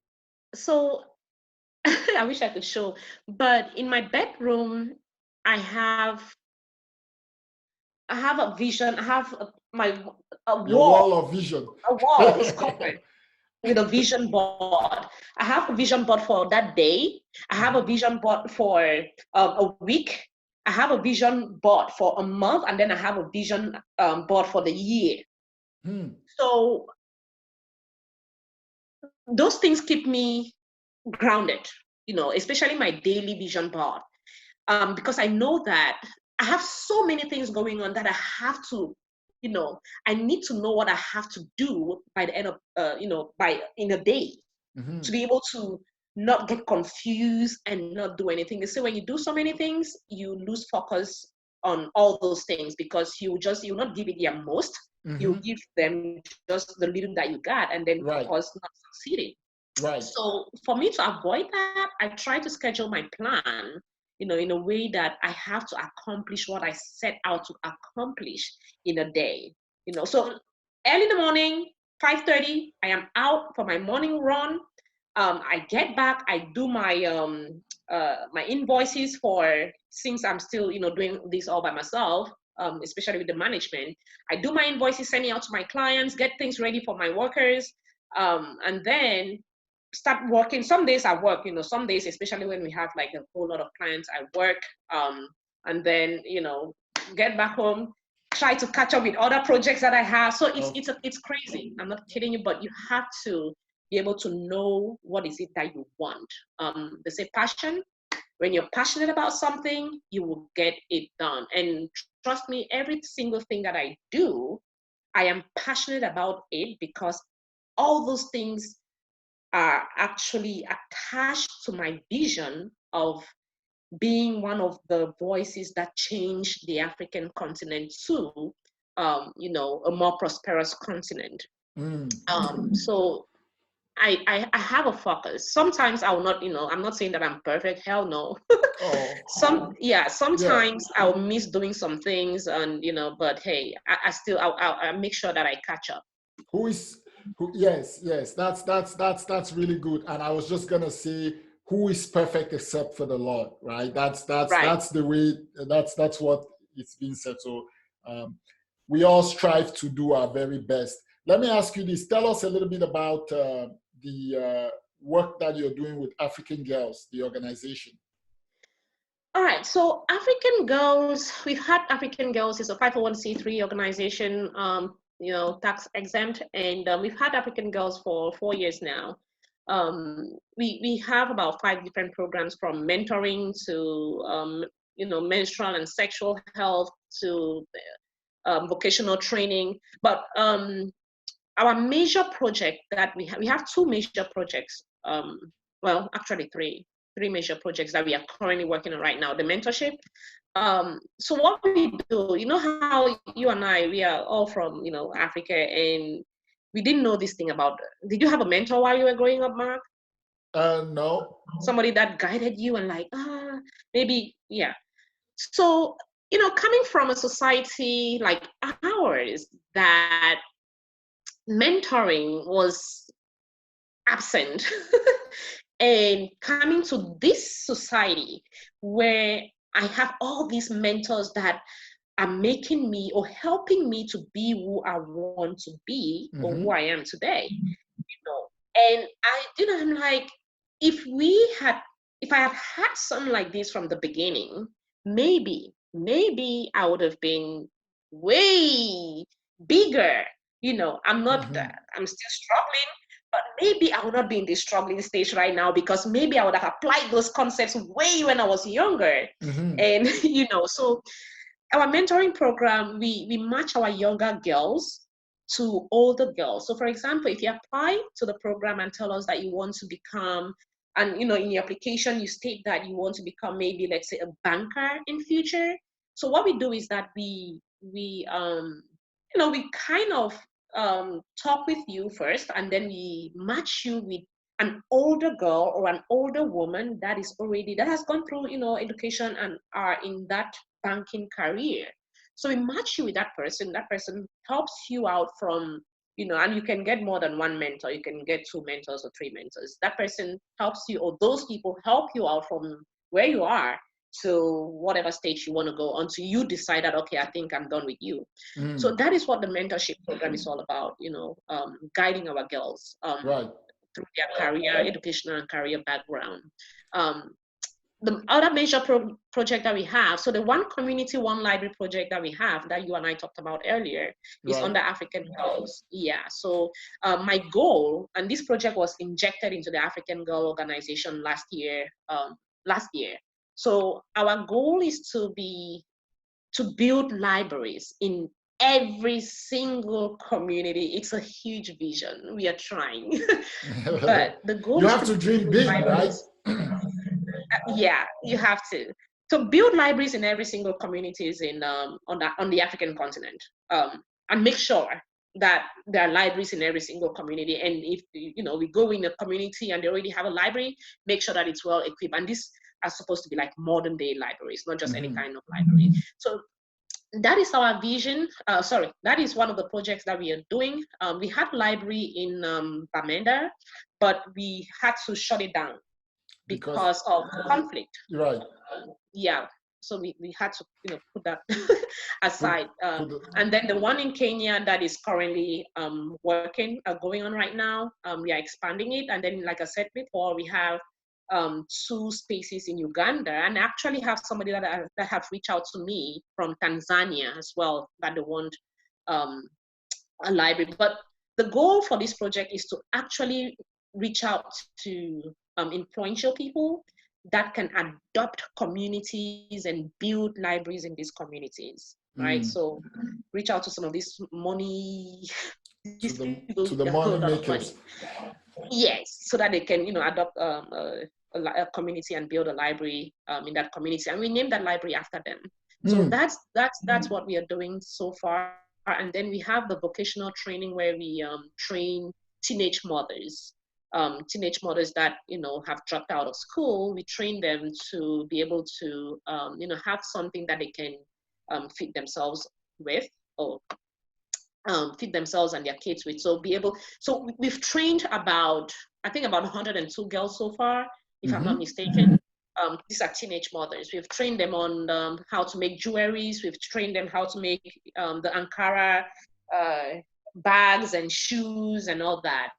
So I wish I could show, but in my bedroom, I have I have a vision. I have my a Your wall. wall of vision. A wall is covered with a vision board. I have a vision board for that day. I have a vision board for a week. I have a vision board for a month, and then I have a vision board for the year. Hmm. So those things keep me grounded, especially my daily vision board, because I know that I have so many things going on that I have to, I need to know what I have to do by the end of, by in a day, Mm-hmm. to be able to not get confused and not do anything. They say when you do so many things, you lose focus on all those things, because you'll not give it your most. You Mm-hmm. give them just the little that you got, and then Right. focus not succeeding. Right. So for me to avoid that, I try to schedule my plan, in a way that I have to accomplish what I set out to accomplish in a day. So early in the morning, 5:30, I am out for my morning run. I get back, I do my invoices for, since I'm still doing this all by myself, especially with the management. I do my invoices, sending out to my clients, get things ready for my workers, and then start working. Some days I work, some days, especially when we have like a whole lot of clients, I work, and then get back home, try to catch up with other projects that I have. So Okay. it's crazy. I'm not kidding you, but you have to be able to know what is it that you want. They say passion. When you're passionate about something, you will get it done. And trust me, every single thing that I do, I am passionate about it, because all those things are actually attached to my vision of being one of the voices that changed the African continent to, a more prosperous continent. Mm. So I have a focus. Sometimes I will not, I'm not saying that I'm perfect. Hell no. Oh, Yeah, yeah. sometimes I'll miss doing some things, and but hey, I still I make sure that I catch up. Who is who? Yes, yes. That's really good. And I was just gonna say, who is perfect except for the Lord, right? Right. That's the way. That's what it's been said. So um, we all strive to do our very best. Let me ask you this. Tell us a little bit about the work that you're doing with African Girls, the organization. All right, so African Girls, we've had African Girls is a 501c3 organization, tax exempt, and we've had African Girls for 4 years now. We have about 5 different programs, from mentoring to menstrual and sexual health to vocational training. But our major project that we have two major projects. Well, actually three major projects that we are currently working on right now. The mentorship. So what we do, how you and I, we are all from, Africa, and we didn't know this thing about, did you have a mentor while you were growing up, Mark? No. Somebody that guided you and maybe, yeah. So, coming from a society like ours that mentoring was absent and coming to this society where I have all these mentors that are making me or helping me to be who I want to be or who I am today, and I'm like, if I had had something like this from the beginning, maybe I would have been way bigger. I'm not, I'm still struggling, but maybe I would not be in this struggling stage right now because maybe I would have applied those concepts way when I was younger. And, so our mentoring program, we match our younger girls to older girls. So for example, if you apply to the program and tell us that you want to become, and in your application, you state that you want to become maybe, let's say, a banker in future. So what we do is that we kind of talk with you first, and then we match you with an older girl or an older woman that has gone through, education and are in that banking career. So we match you with that person. That person helps you out from, and you can get more than one mentor. You can get 2 mentors or 3 mentors. That person helps you, or those people help you out from where you are to whatever stage you want to go until you decide that, okay, I think I'm done with you. So that is what the mentorship program is all about, guiding our girls through their career, educational and career background. The other major project that we have, so the One Community, One Library project that we have that you and I talked about earlier is under African Girls. Yeah, so my goal, and this project was injected into the African Girl organization last year. So our goal is to build libraries in every single community. It's a huge vision. We are trying. But the goal you is have to dream big, right? Yeah, you have to. So build libraries in every single communities on the African continent, and make sure that there are libraries in every single community. And if we go in a community and they already have a library, make sure that it's well equipped. And these are supposed to be like modern day libraries, not just any kind of library. So that is our vision. That is one of the projects that we are doing. We had a library in Bamenda, but we had to shut it down because of conflict. Right. Yeah. So we had to put that aside. And then the one in Kenya that is currently going on right now, we are expanding it. And then, like I said before, we have 2 spaces in Uganda, and I actually have somebody that have reached out to me from Tanzania as well that they want a library. But the goal for this project is to actually reach out to influential people that can adopt communities and build libraries in these communities, right? So reach out to some of these money to the money makers. Yes, so that they can adopt a community and build a library in that community, and we named that library after them. So that's what we are doing so far. And then we have the vocational training where we train teenage mothers that have dropped out of school. We train them to be able to have something that they can feed themselves with, or feed themselves and their kids with. So we've trained about 102 girls so far, if I'm not mistaken. These are teenage mothers. We've trained them on how to make jewelries. We've trained them how to make the Ankara bags and shoes and all that.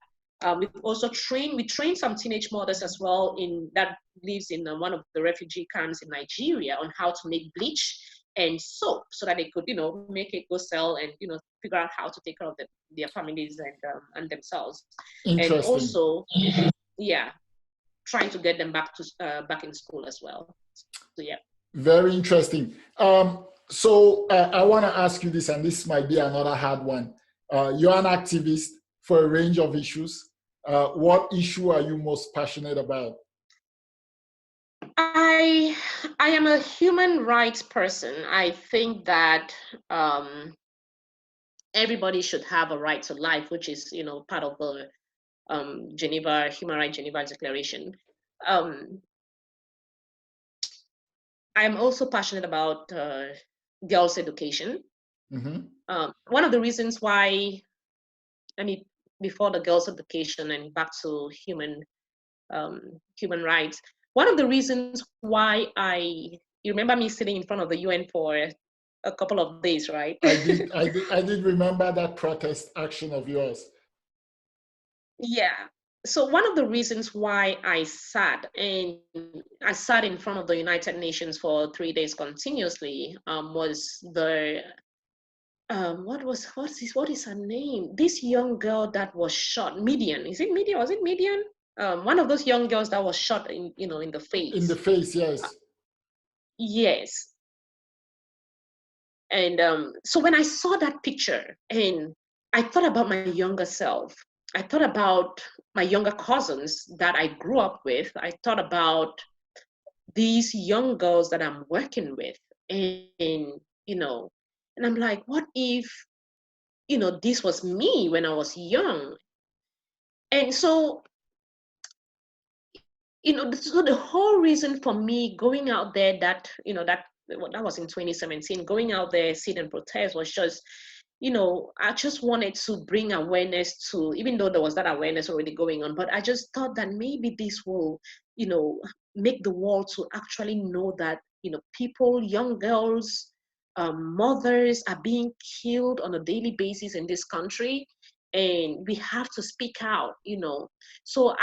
We've also trained some teenage mothers as well that lives in one of the refugee camps in Nigeria on how to make bleach and soap so that they could, make it, go sell, and, figure out how to take care of their families and themselves. And also, trying to get them back in school as well. So yeah. Very interesting. So I want to ask you this, and this might be another hard one. You're an activist for a range of issues. What issue are you most passionate about? I I am a human rights person. I think that everybody should have a right to life, which is, part of the Geneva Human Rights Geneva Declaration. Um, I'm also passionate about girls' education. Mm-hmm. One of the reasons why, I mean, before the girls' education and back to human rights, one of the reasons why you remember me sitting in front of the UN for a couple of days, right? I did remember that protest action of yours. Yeah. So one of the reasons why I sat in front of the United Nations for 3 days continuously was the what is her name? This young girl that was shot, Midian. Is it Midian? Was it Midian? One of those young girls that was shot in the In the face. face, yes. Yes. And so when I saw that picture and I thought about my younger self, I thought about my younger cousins that I grew up with. I thought about these young girls that I'm working with. And and I'm like, what if, this was me when I was young? And so, so the whole reason for me going out there that was in 2017, going out there, sit and protest was just, I just wanted to bring awareness to, even though there was that awareness already going on, but I just thought that maybe this will, make the world to actually know that, people, young girls, mothers are being killed on a daily basis in this country. And we have to speak out, So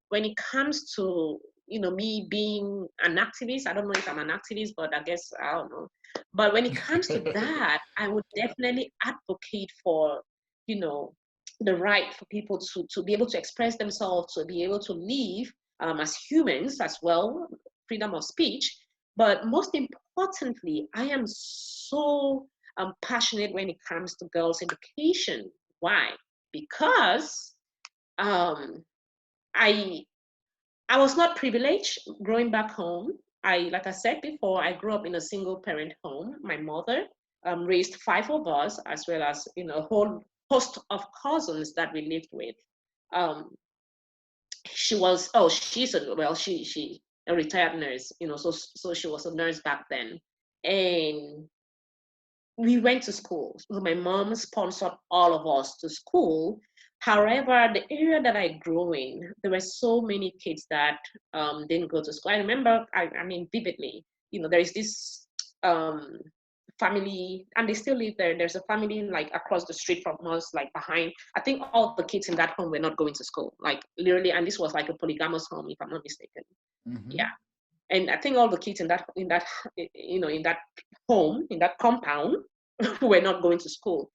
when it comes to, me being an activist, I don't know if I'm an activist, but I guess, I don't know. But when it comes to that, I would definitely advocate for, the right for people to be able to express themselves, to be able to live as humans as well, freedom of speech. But most importantly, I am so passionate when it comes to girls' education. Why? Because um, I I was not privileged growing back home. Like I said before, I grew up in a single parent home. My mother raised five of us, as well as a whole host of cousins that we lived with. Um, she's a retired nurse, so she was a nurse back then, and we went to school. So my mom sponsored all of us to school. However, the area that I grew in, there were so many kids that didn't go to school. I remember, I mean, vividly, there is this family, and they still live there. There's a family like across the street from us, like behind. I think all the kids in that home were not going to school, like literally, and this was like a polygamous home, if I'm not mistaken. Mm-hmm. Yeah. And I think all the kids in that home, in that compound, were not going to school.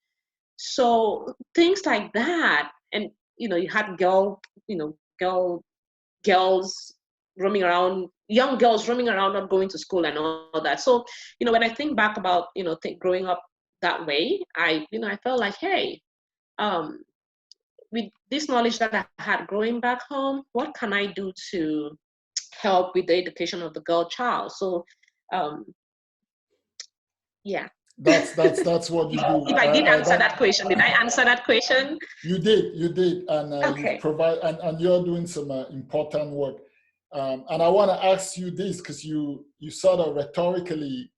So things like that, and you had girls roaming around, young girls roaming around, not going to school and all that. So when I think back about growing up that way, I felt like, hey, um, with this knowledge that I had growing back home, what can I do to help with the education of the girl child? So um, yeah. That's what you do. If I did answer that question, did I answer that question? You did, and you've Okay. provide, and you're doing some important work. And I want to ask you this because you sort of rhetorically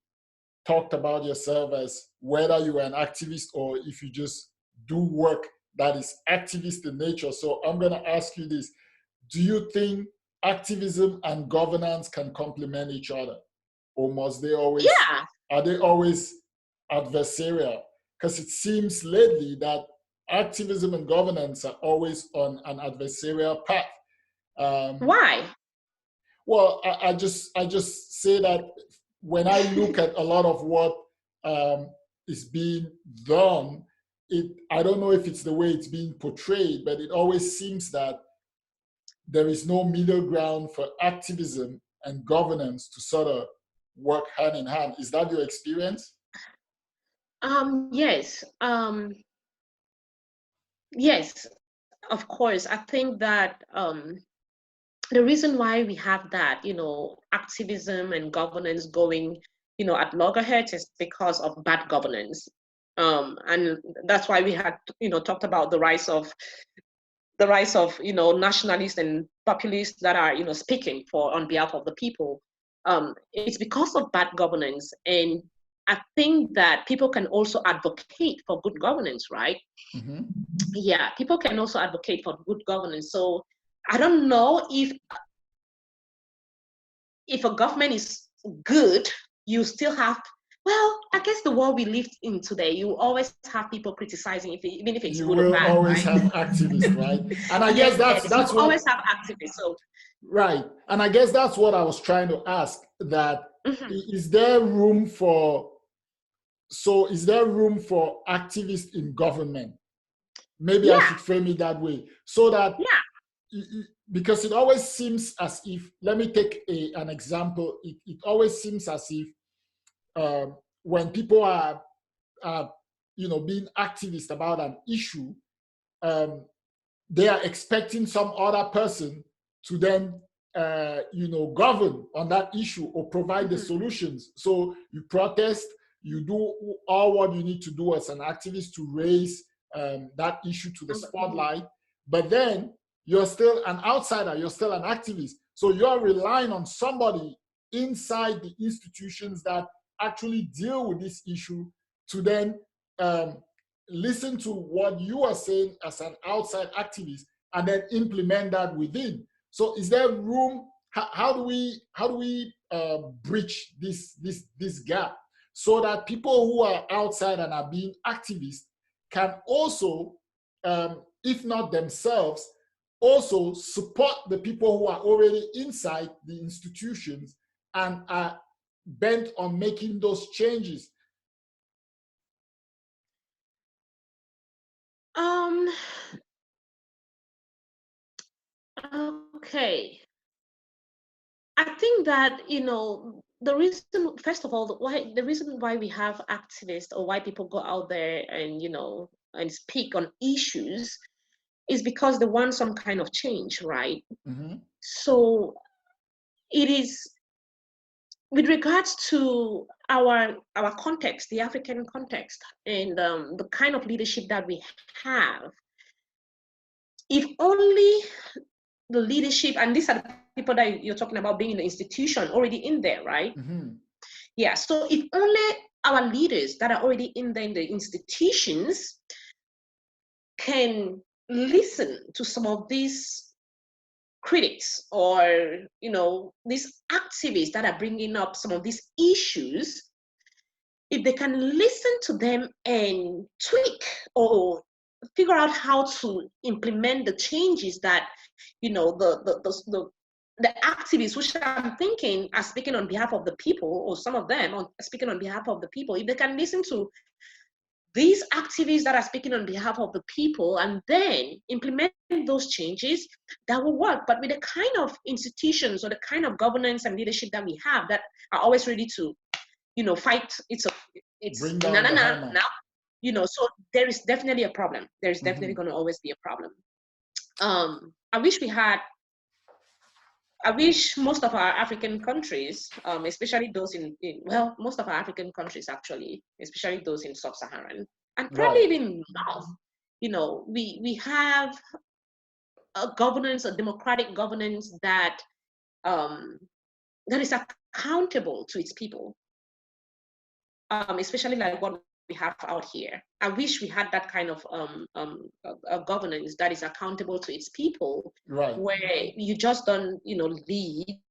talked about yourself as whether you are an activist or if you just do work that is activist in nature. So I'm going to ask you this: do you think activism and governance can complement each other, or must they always? Yeah. Are they always adversarial? Because it seems lately that activism and governance are always on an adversarial path. Um, Why? well, I just say that when I look at a lot of what is being done, I don't know if it's the way it's being portrayed, but it always seems that there is no middle ground for activism and governance to sort of work hand in hand. Is that your experience? Yes. Yes, of course. I think that the reason why we have that, activism and governance going, at loggerheads is because of bad governance. And that's why we had, talked about the rise of nationalists and populists that are speaking on behalf of the people. It's because of bad governance, and I think that people can also advocate for good governance, right? Mm-hmm. Yeah, people can also advocate for good governance. So I don't know if a government is good, you still have, well, I guess the world we live in today, you always have people criticizing, even if it's You good or will bad, always right? have activists, right? And I guess Yes, you that's what, always have activists. So, right. And I guess that's what I was trying to ask, that mhm. is there room for, is there room for activists in government? Maybe I Yeah, should frame it that way, so that, yeah. because it always seems as if, let me take an example. It always seems as if when people are being activist about an issue, they are expecting some other person to then govern on that issue or provide the Mhm. solutions. So you protest, you do all what you need to do as an activist to raise that issue to the Mhm. spotlight, but then you're still an outsider, you're still an activist, so you're relying on somebody inside the institutions that actually deal with this issue to then listen to what you are saying as an outside activist and then implement that within. So is there room? How do we bridge this gap so that people who are outside and are being activists can also, if not themselves, also support the people who are already inside the institutions and are bent on making those changes? Okay. I think that, the reason, first of all, the reason why we have activists or why people go out there and, and speak on issues is because they want some kind of change, right? Mm-hmm. So it is with regards to our context, the African context, and the kind of leadership that we have. If only the leadership, and these are the people that you're talking about being in the institution already in there, right? Mm-hmm. Yeah, so if only our leaders that are already in the institutions can listen to some of these critics or, these activists that are bringing up some of these issues, if they can listen to them and tweak or figure out how to implement the changes that, the activists, which I'm thinking are speaking on behalf of the people, or some of them are speaking on behalf of the people, if they can listen to these activists that are speaking on behalf of the people and then implement those changes, that will work. But with the kind of institutions or the kind of governance and leadership that we have that are always ready to, fight, it's Bring na down na the na hammer. now, so there is definitely a problem. There's definitely Mm-hmm. going to always be a problem. I wish most of our African countries, especially those well, most of our African countries actually, especially those in sub-Saharan and probably Right. even North, we have a governance, a democratic governance that that is accountable to its people, especially like what we have out here. I wish we had that kind of a governance that is accountable to its people, Right. where you just don't, lead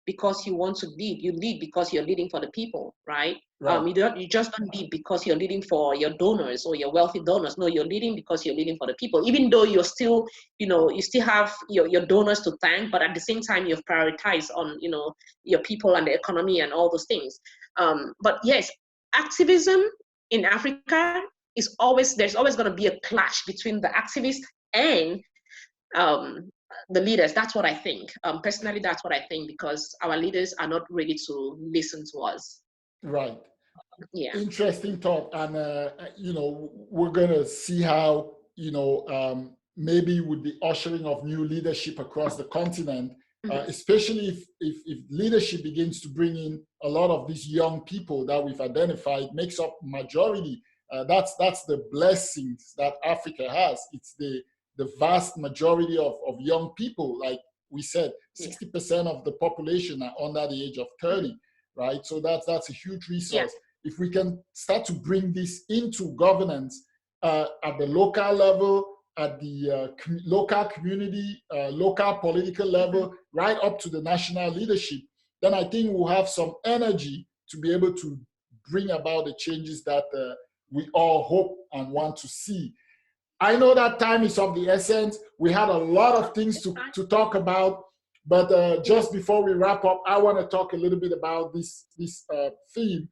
because you want to lead. You lead because you're leading for the people, right? Right. You just don't lead because you're leading for your donors or your wealthy donors. No, you're leading because you're leading for the people. Even though you're still, you still have your donors to thank, but at the same time you've prioritized on, your people and the economy and all those things. But yes, activism in Africa there's always going to be a clash between the activists and the leaders. That's what I think. Personally, that's what I think, because our leaders are not ready to listen to us. Right. Yeah. Interesting thought. And, we're going to see how, maybe with the ushering of new leadership across the continent, especially if leadership begins to bring in a lot of these young people that we've identified, makes up majority. That's the blessings that Africa has. It's the vast majority of young people. Like we said, 60% of the population are under the age of 30, right? So that's a huge resource. If we can start to bring this into governance at the local level, at the local community, local political level, right up to the national leadership, then I think we'll have some energy to be able to bring about the changes that we all hope and want to see. I know that time is of the essence. We had a lot of things to talk about, but just before we wrap up, I want to talk a little bit about this theme,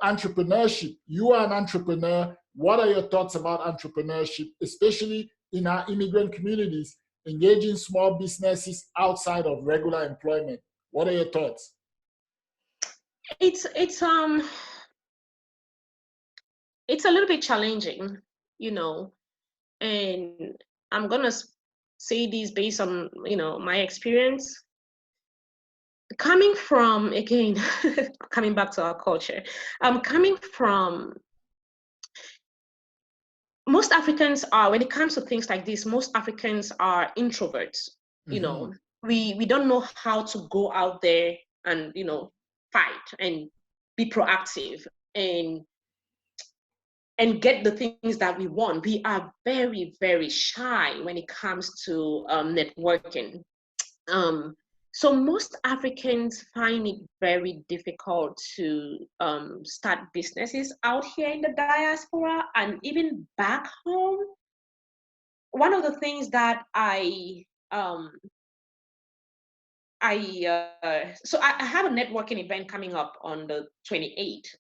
entrepreneurship. You are an entrepreneur. What are your thoughts about entrepreneurship, especially in our immigrant communities, engaging small businesses outside of regular employment? What are your thoughts? It's a little bit challenging, and I'm gonna say this based on my experience. Coming from, again, coming back to our culture, coming from, most Africans are, when it comes to things like this, most Africans are introverts. We don't know how to go out there and fight and be proactive and get the things that we want. We are very, very shy when it comes to networking. So most Africans find it very difficult to start businesses out here in the diaspora and even back home. One of the things that I have a networking event coming up on the 28th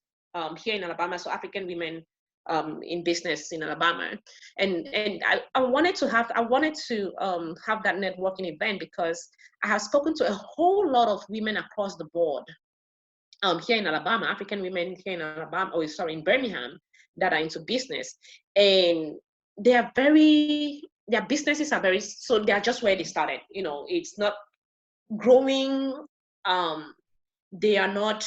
here in Alabama. So African women in business in Alabama, and I wanted to have that networking event because I have spoken to a whole lot of women across the board here in Alabama, African women here in Alabama, in Birmingham, that are into business, and their businesses are so they are just where they started. It's not growing. They are not,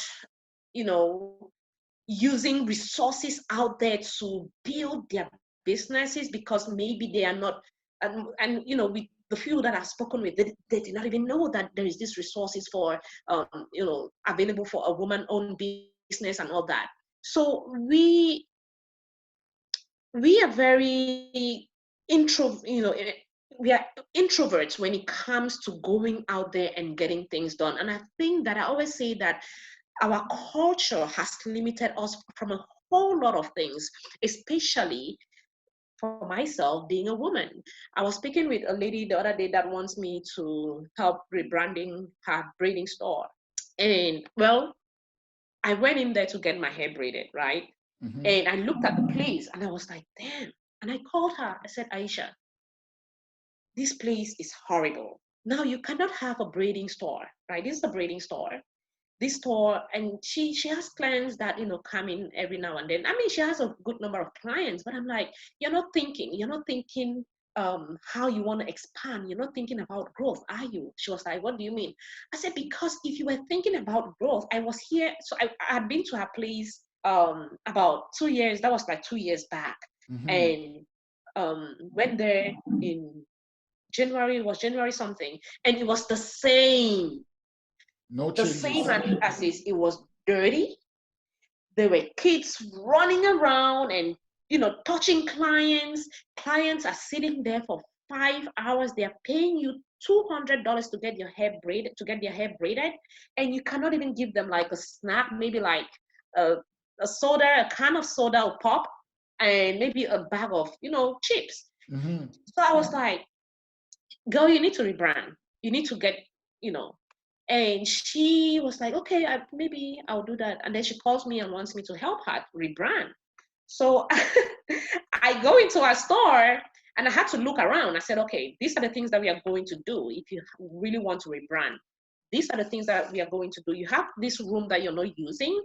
using resources out there to build their businesses because maybe they are not, with the few that I've spoken with, they did not even know that there is this resources for, available for a woman-owned business and all that. So we are very we are introverts when it comes to going out there and getting things done. And I think that I always say that our culture has limited us from a whole lot of things, especially for myself being a woman. I was speaking with a lady the other day that wants me to help rebranding her braiding store. And well, I went in there to get my hair braided, right? And I looked at the place and I was like, damn. And I called her. I said, Aisha, this place is horrible. Now you cannot have a braiding store, right? This is a braiding store. This store, and she has clients that come in every now and then. I mean, she has a good number of clients, but I'm like, you're not thinking how you want to expand. You're not thinking about growth, are you? She was like, what do you mean? I said, because if you were thinking about growth, I was here. So I had been to her place about 2 years. That was like 2 years back, and went there in January. It was January something, and it was the same. The same as it was dirty. There were kids running around and touching clients. Clients are sitting there for 5 hours. They are paying you $200 to get your hair braided, and you cannot even give them like a snack, maybe like a soda, a can of soda or pop, and maybe a bag of chips. So I was like, girl, you need to rebrand. You need to get And she was like, okay, maybe I'll do that. And then she calls me and wants me to help her rebrand. So I go into her store And I had to look around. I said, okay, these are the things that we are going to do if you really want to rebrand. These are the things that we are going to do. You have this room that you're not using,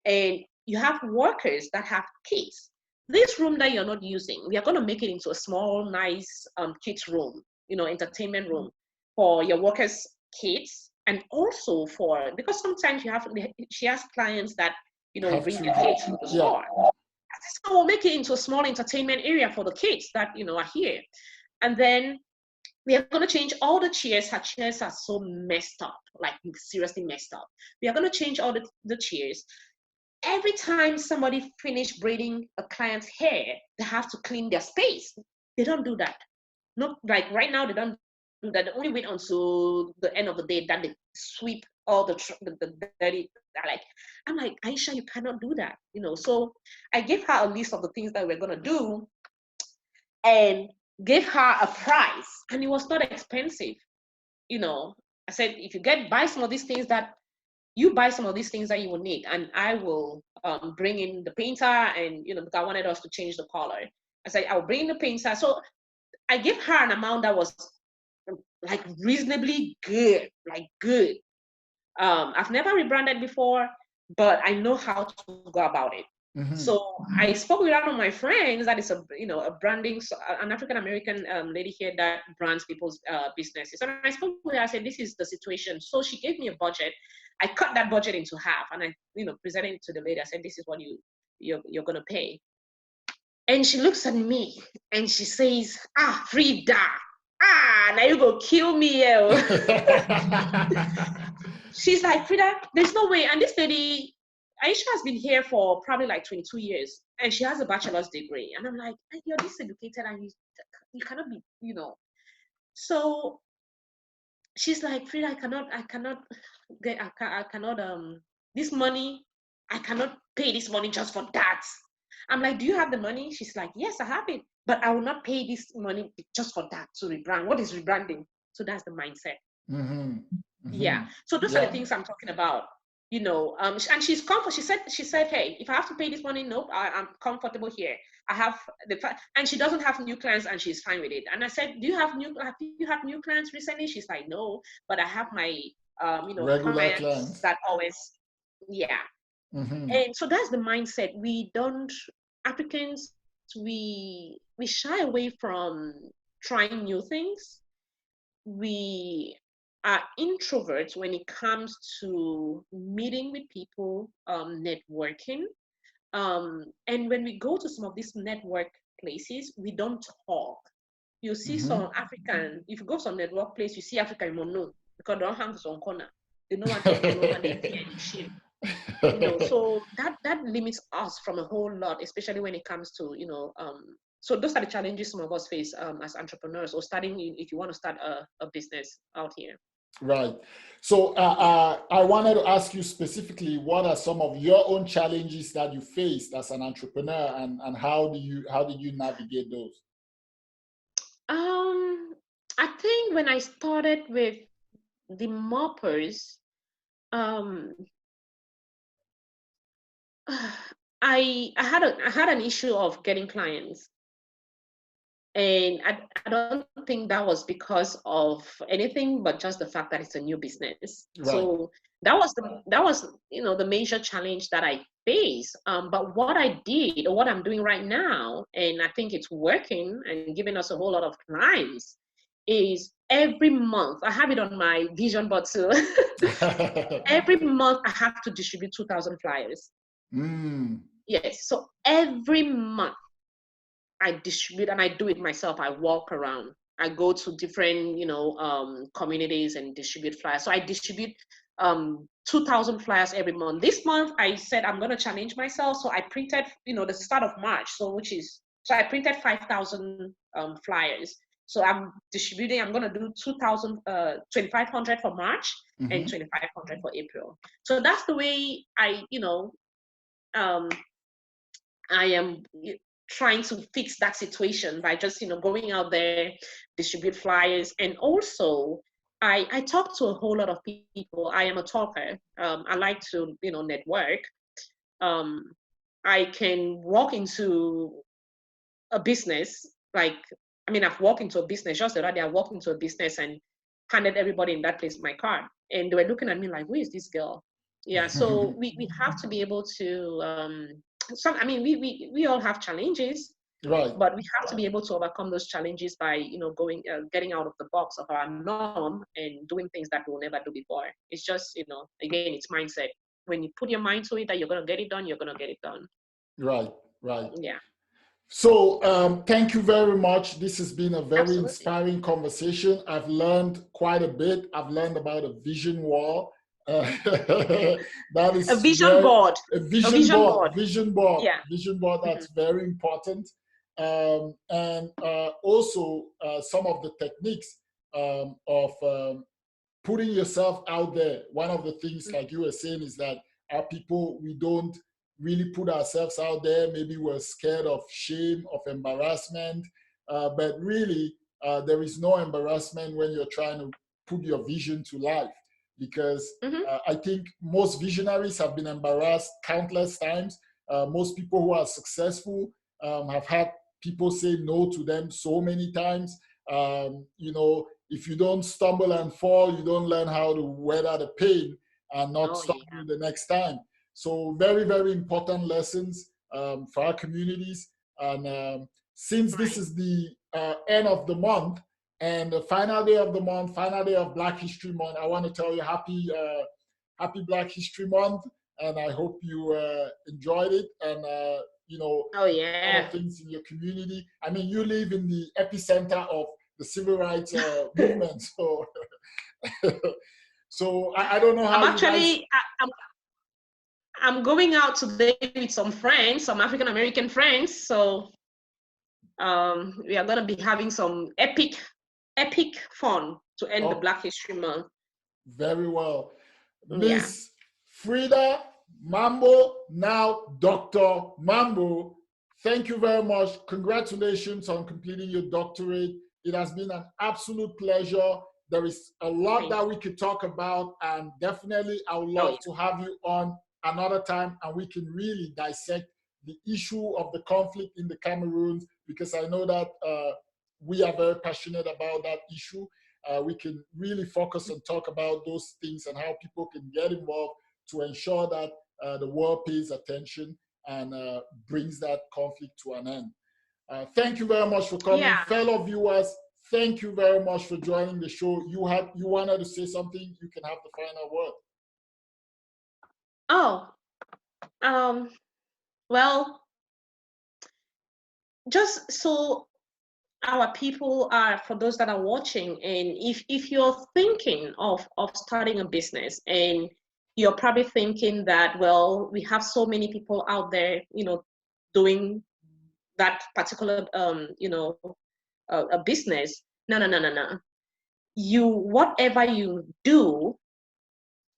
and you have workers that have kids. This room that you're not using, we are going to make it into a small, nice kids room, entertainment room for your workers' kids, and also because sometimes she has clients that, bring their kids to the store. So we'll make it into a small entertainment area for the kids that, are here. And then we are going to change all the chairs. Her chairs are so messed up, like seriously messed up. We are going to change all the chairs. Every time somebody finish braiding a client's hair, they have to clean their space. They don't do that. Not like right now, they don't do that. They only wait until the end of the day that they sweep all the dirty. I'm like, Aisha, you cannot do that. So I gave her a list of the things that we're going to do and gave her a price. And it was not expensive. I said, if you buy some of these things that you will need, and I will bring in the painter, and because I wanted us to change the color. I said, I'll bring in the painter. So I gave her an amount that was like reasonably good, like good. I've never rebranded before, but I know how to go about it. Mm-hmm. So I spoke with one of my friends that is a branding, an African American lady here that brands people's businesses. And I spoke with her. I said, this is the situation. So she gave me a budget. I cut that budget into half, and I presented it to the lady. I said, this is what you're gonna pay. And she looks at me and she says, Frida, now you go kill me. She's like, Frida, there's no way. And this lady, Aisha, has been here for probably like 22 years, and she has a bachelor's degree. And I'm like, you're this educated, and you cannot be, So she's like, Frida, I cannot this money, I cannot pay this money just for that. I'm like, do you have the money? She's like, yes, I have it, but I will not pay this money just for that to rebrand. What is rebranding? So that's the mindset. Mm-hmm. Mm-hmm. Yeah. So those are the things I'm talking about. And she's comfortable. She said, hey, if I have to pay this money, nope, I'm comfortable here. I have and she doesn't have new clients, and she's fine with it. And I said, do you have new clients recently? She's like, no, but I have my regular clients that always, Mm-hmm. And so that's the mindset. Africans, we shy away from trying new things. We are introverts when it comes to meeting with people, networking. And when we go to some of these network places, we don't talk. You see some African, if you go to some network place, you see African mono, because they don't have some corner. They don't want to shit. So that limits us from a whole lot, especially when it comes to, so those are the challenges some of us face as entrepreneurs, or if you want to start a business out here. Right. So I wanted to ask you specifically, what are some of your own challenges that you faced as an entrepreneur, and how did you navigate those? I think when I started with the Moppers, I had an issue of getting clients, and I don't think that was because of anything, but just the fact that it's a new business. Right. So that was the major challenge that I faced. But what I did, or what I'm doing right now, and I think it's working and giving us a whole lot of clients, is every month, I have it on my vision board too. Every month I have to distribute 2,000 flyers. Yes, so every month I distribute, and I do it myself. I walk around. I go to different, communities and distribute flyers. So I distribute 2,000 flyers every month. This month I said I'm going to challenge myself. So I printed, the start of March. So I printed 5,000 flyers. So I'm distributing. I'm going to do 2,500 for March and 2,500 for April. So that's the way I am trying to fix that situation by just, going out there, distribute flyers. And also, I talk to a whole lot of people. I am a talker. I like to, network. I can walk into a business, mean, I've walked into a business, just the other day, I walked into a business and handed everybody in that place my card. And they were looking at me like, who is this girl? Yeah, so we have to be able to, I mean, we all have challenges, Right. but we have to be able to overcome those challenges by, getting out of the box of our norm and doing things that we'll never do before. It's just, again, it's mindset. When you put your mind to it that you're going to get it done, you're going to get it done. Right, right. Yeah. So thank you very much. This has been a very Absolutely. inspiring conversation. I've learned quite a bit. I've learned about a vision wall. That is a vision board. A vision board. Vision board. Yeah. Vision board. That's very important. And also some of the techniques of putting yourself out there. One of the things, like you were saying, is that our people, we don't really put ourselves out there. Maybe we're scared of shame, of embarrassment, but really there is no embarrassment when you're trying to put your vision to life, because I think most visionaries have been embarrassed countless times. Most people who are successful have had people say no to them so many times. If you don't stumble and fall, you don't learn how to weather the pain and not stumble the next time. So very, very important lessons for our communities. And since this is the end of the month and the final day of the month, final day of Black History Month, I want to tell you happy Black History Month. And I hope you enjoyed it. And, other things in your community. I mean, you live in the epicenter of the civil rights movement. So I don't know how I'm going out today with some friends, some African American friends. So we are going to be having some epic fun to end the Black History Month. Very well. Miss Frida Mambo, now Dr. Mambo, thank you very much. Congratulations on completing your doctorate. It has been an absolute pleasure. There is a lot that we could talk about, and definitely I would love to have you on another time, and we can really dissect the issue of the conflict in the Cameroon, because I know that we are very passionate about that issue. We can really focus and talk about those things and how people can get involved to ensure that the world pays attention and brings that conflict to an end. Thank you very much for coming. Fellow viewers, thank you very much for joining the show. You wanted to say something, you can have the final word. Well, just so our people are, for those that are watching, and if you're thinking of starting a business, and you're probably thinking that, well, we have so many people out there, doing that particular, a business. No. Whatever you do,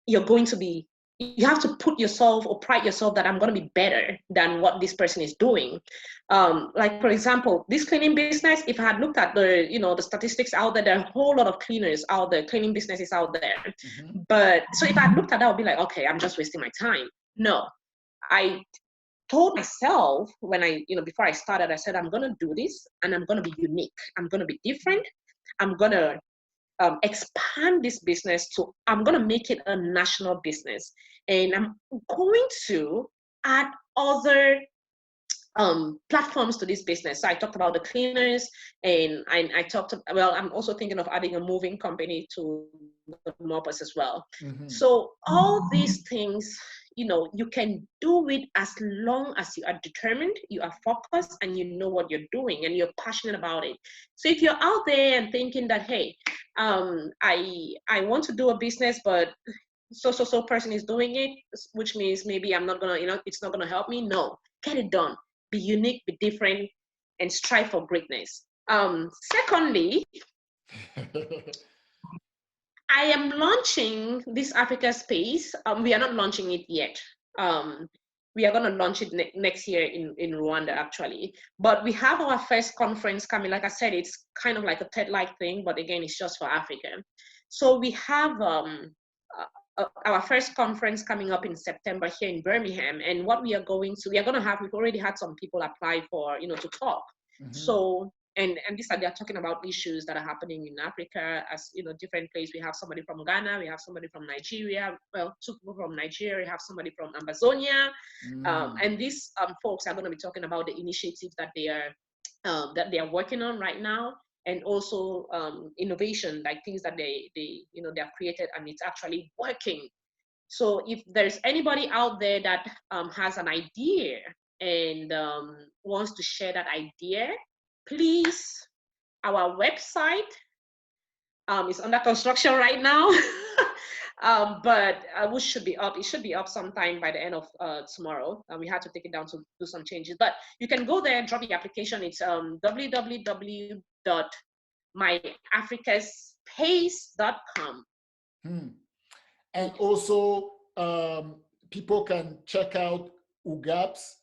you have to put yourself or pride yourself that I'm going to be better than what this person is doing. Like, for example, this cleaning business, if I had looked at the statistics out there are a whole lot of cleaners out there, cleaning businesses out there. But so if I had looked at that, I would be like, okay, I'm just wasting my time. No, I told myself when before I started, I said, I'm going to do this and I'm going to be unique. I'm going to be different. I'm going to expand this business I'm going to make it a national business. And I'm going to add other platforms to this business. So I talked about the cleaners, and I'm also thinking of adding a moving company to the Moppers as well. So all these things, you can do it as long as you are determined, you are focused, and you know what you're doing, and you're passionate about it. So if you're out there and thinking that, hey, I want to do a business, but so person is doing it, which means maybe I'm not gonna, it's not gonna help me. No, get it done. Be unique, be different, and strive for greatness. Secondly, I am launching this Africa Space. We are not launching it yet. We are going to launch it next year in Rwanda, actually. But we have our first conference coming. Like I said, it's kind of like a TED-like thing, but again, it's just for Africa. So we have our first conference coming up in September here in Birmingham. And what we've already had some people apply for, to talk. So and these are, they're talking about issues that are happening in Africa, as you know, different places. We have somebody from Ghana, we have somebody from Nigeria, well, two people from Nigeria, we have somebody from Amazonia, and these folks are going to be talking about the initiatives that they are working on right now, and also innovation, like things that they you know, they have created and it's actually working. So if there's anybody out there that has an idea and wants to share that idea, please, our website is under construction right now, but which should be up. It should be up sometime by the end of tomorrow. We had to take it down to do some changes, but you can go there and drop the application. It's www.myafricaspace.com. And also, people can check out UGAPS.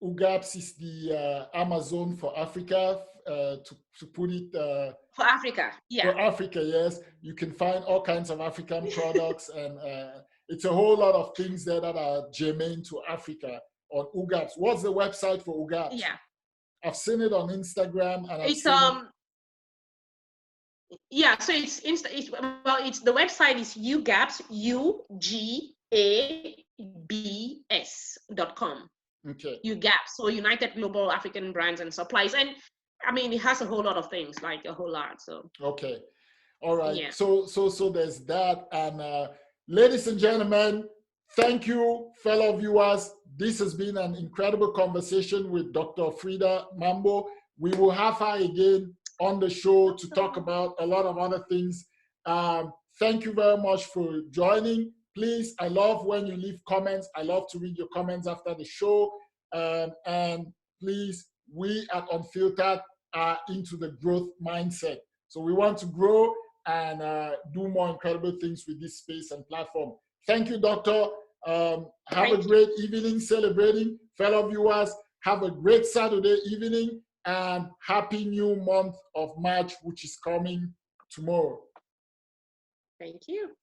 UGAPS is the Amazon for Africa, to put it. For Africa, yeah. For Africa, yes. You can find all kinds of African products, and it's a whole lot of things there that are germane to Africa on UGAPS. What's the website for UGAPS? Yeah. I've seen it on Instagram, and it's yeah, so it's the website is UGABS, UGABS.com. Okay. UGABS, so United Global African Brands and Supplies, and I mean it has a whole lot of things, like a whole lot. So okay, all right. Yeah. So there's that, and ladies and gentlemen, thank you, fellow viewers. This has been an incredible conversation with Dr. Frida Mambo. We will have her again on the show to talk about a lot of other things. Thank you very much for joining. Please, I love when you leave comments. I love to read your comments after the show. And please, we at Unfiltered are into the growth mindset. So we want to grow and do more incredible things with this space and platform. Thank you, Doctor. Have a great evening celebrating. Fellow viewers, have a great Saturday evening, and happy new month of March, which is coming tomorrow. Thank you.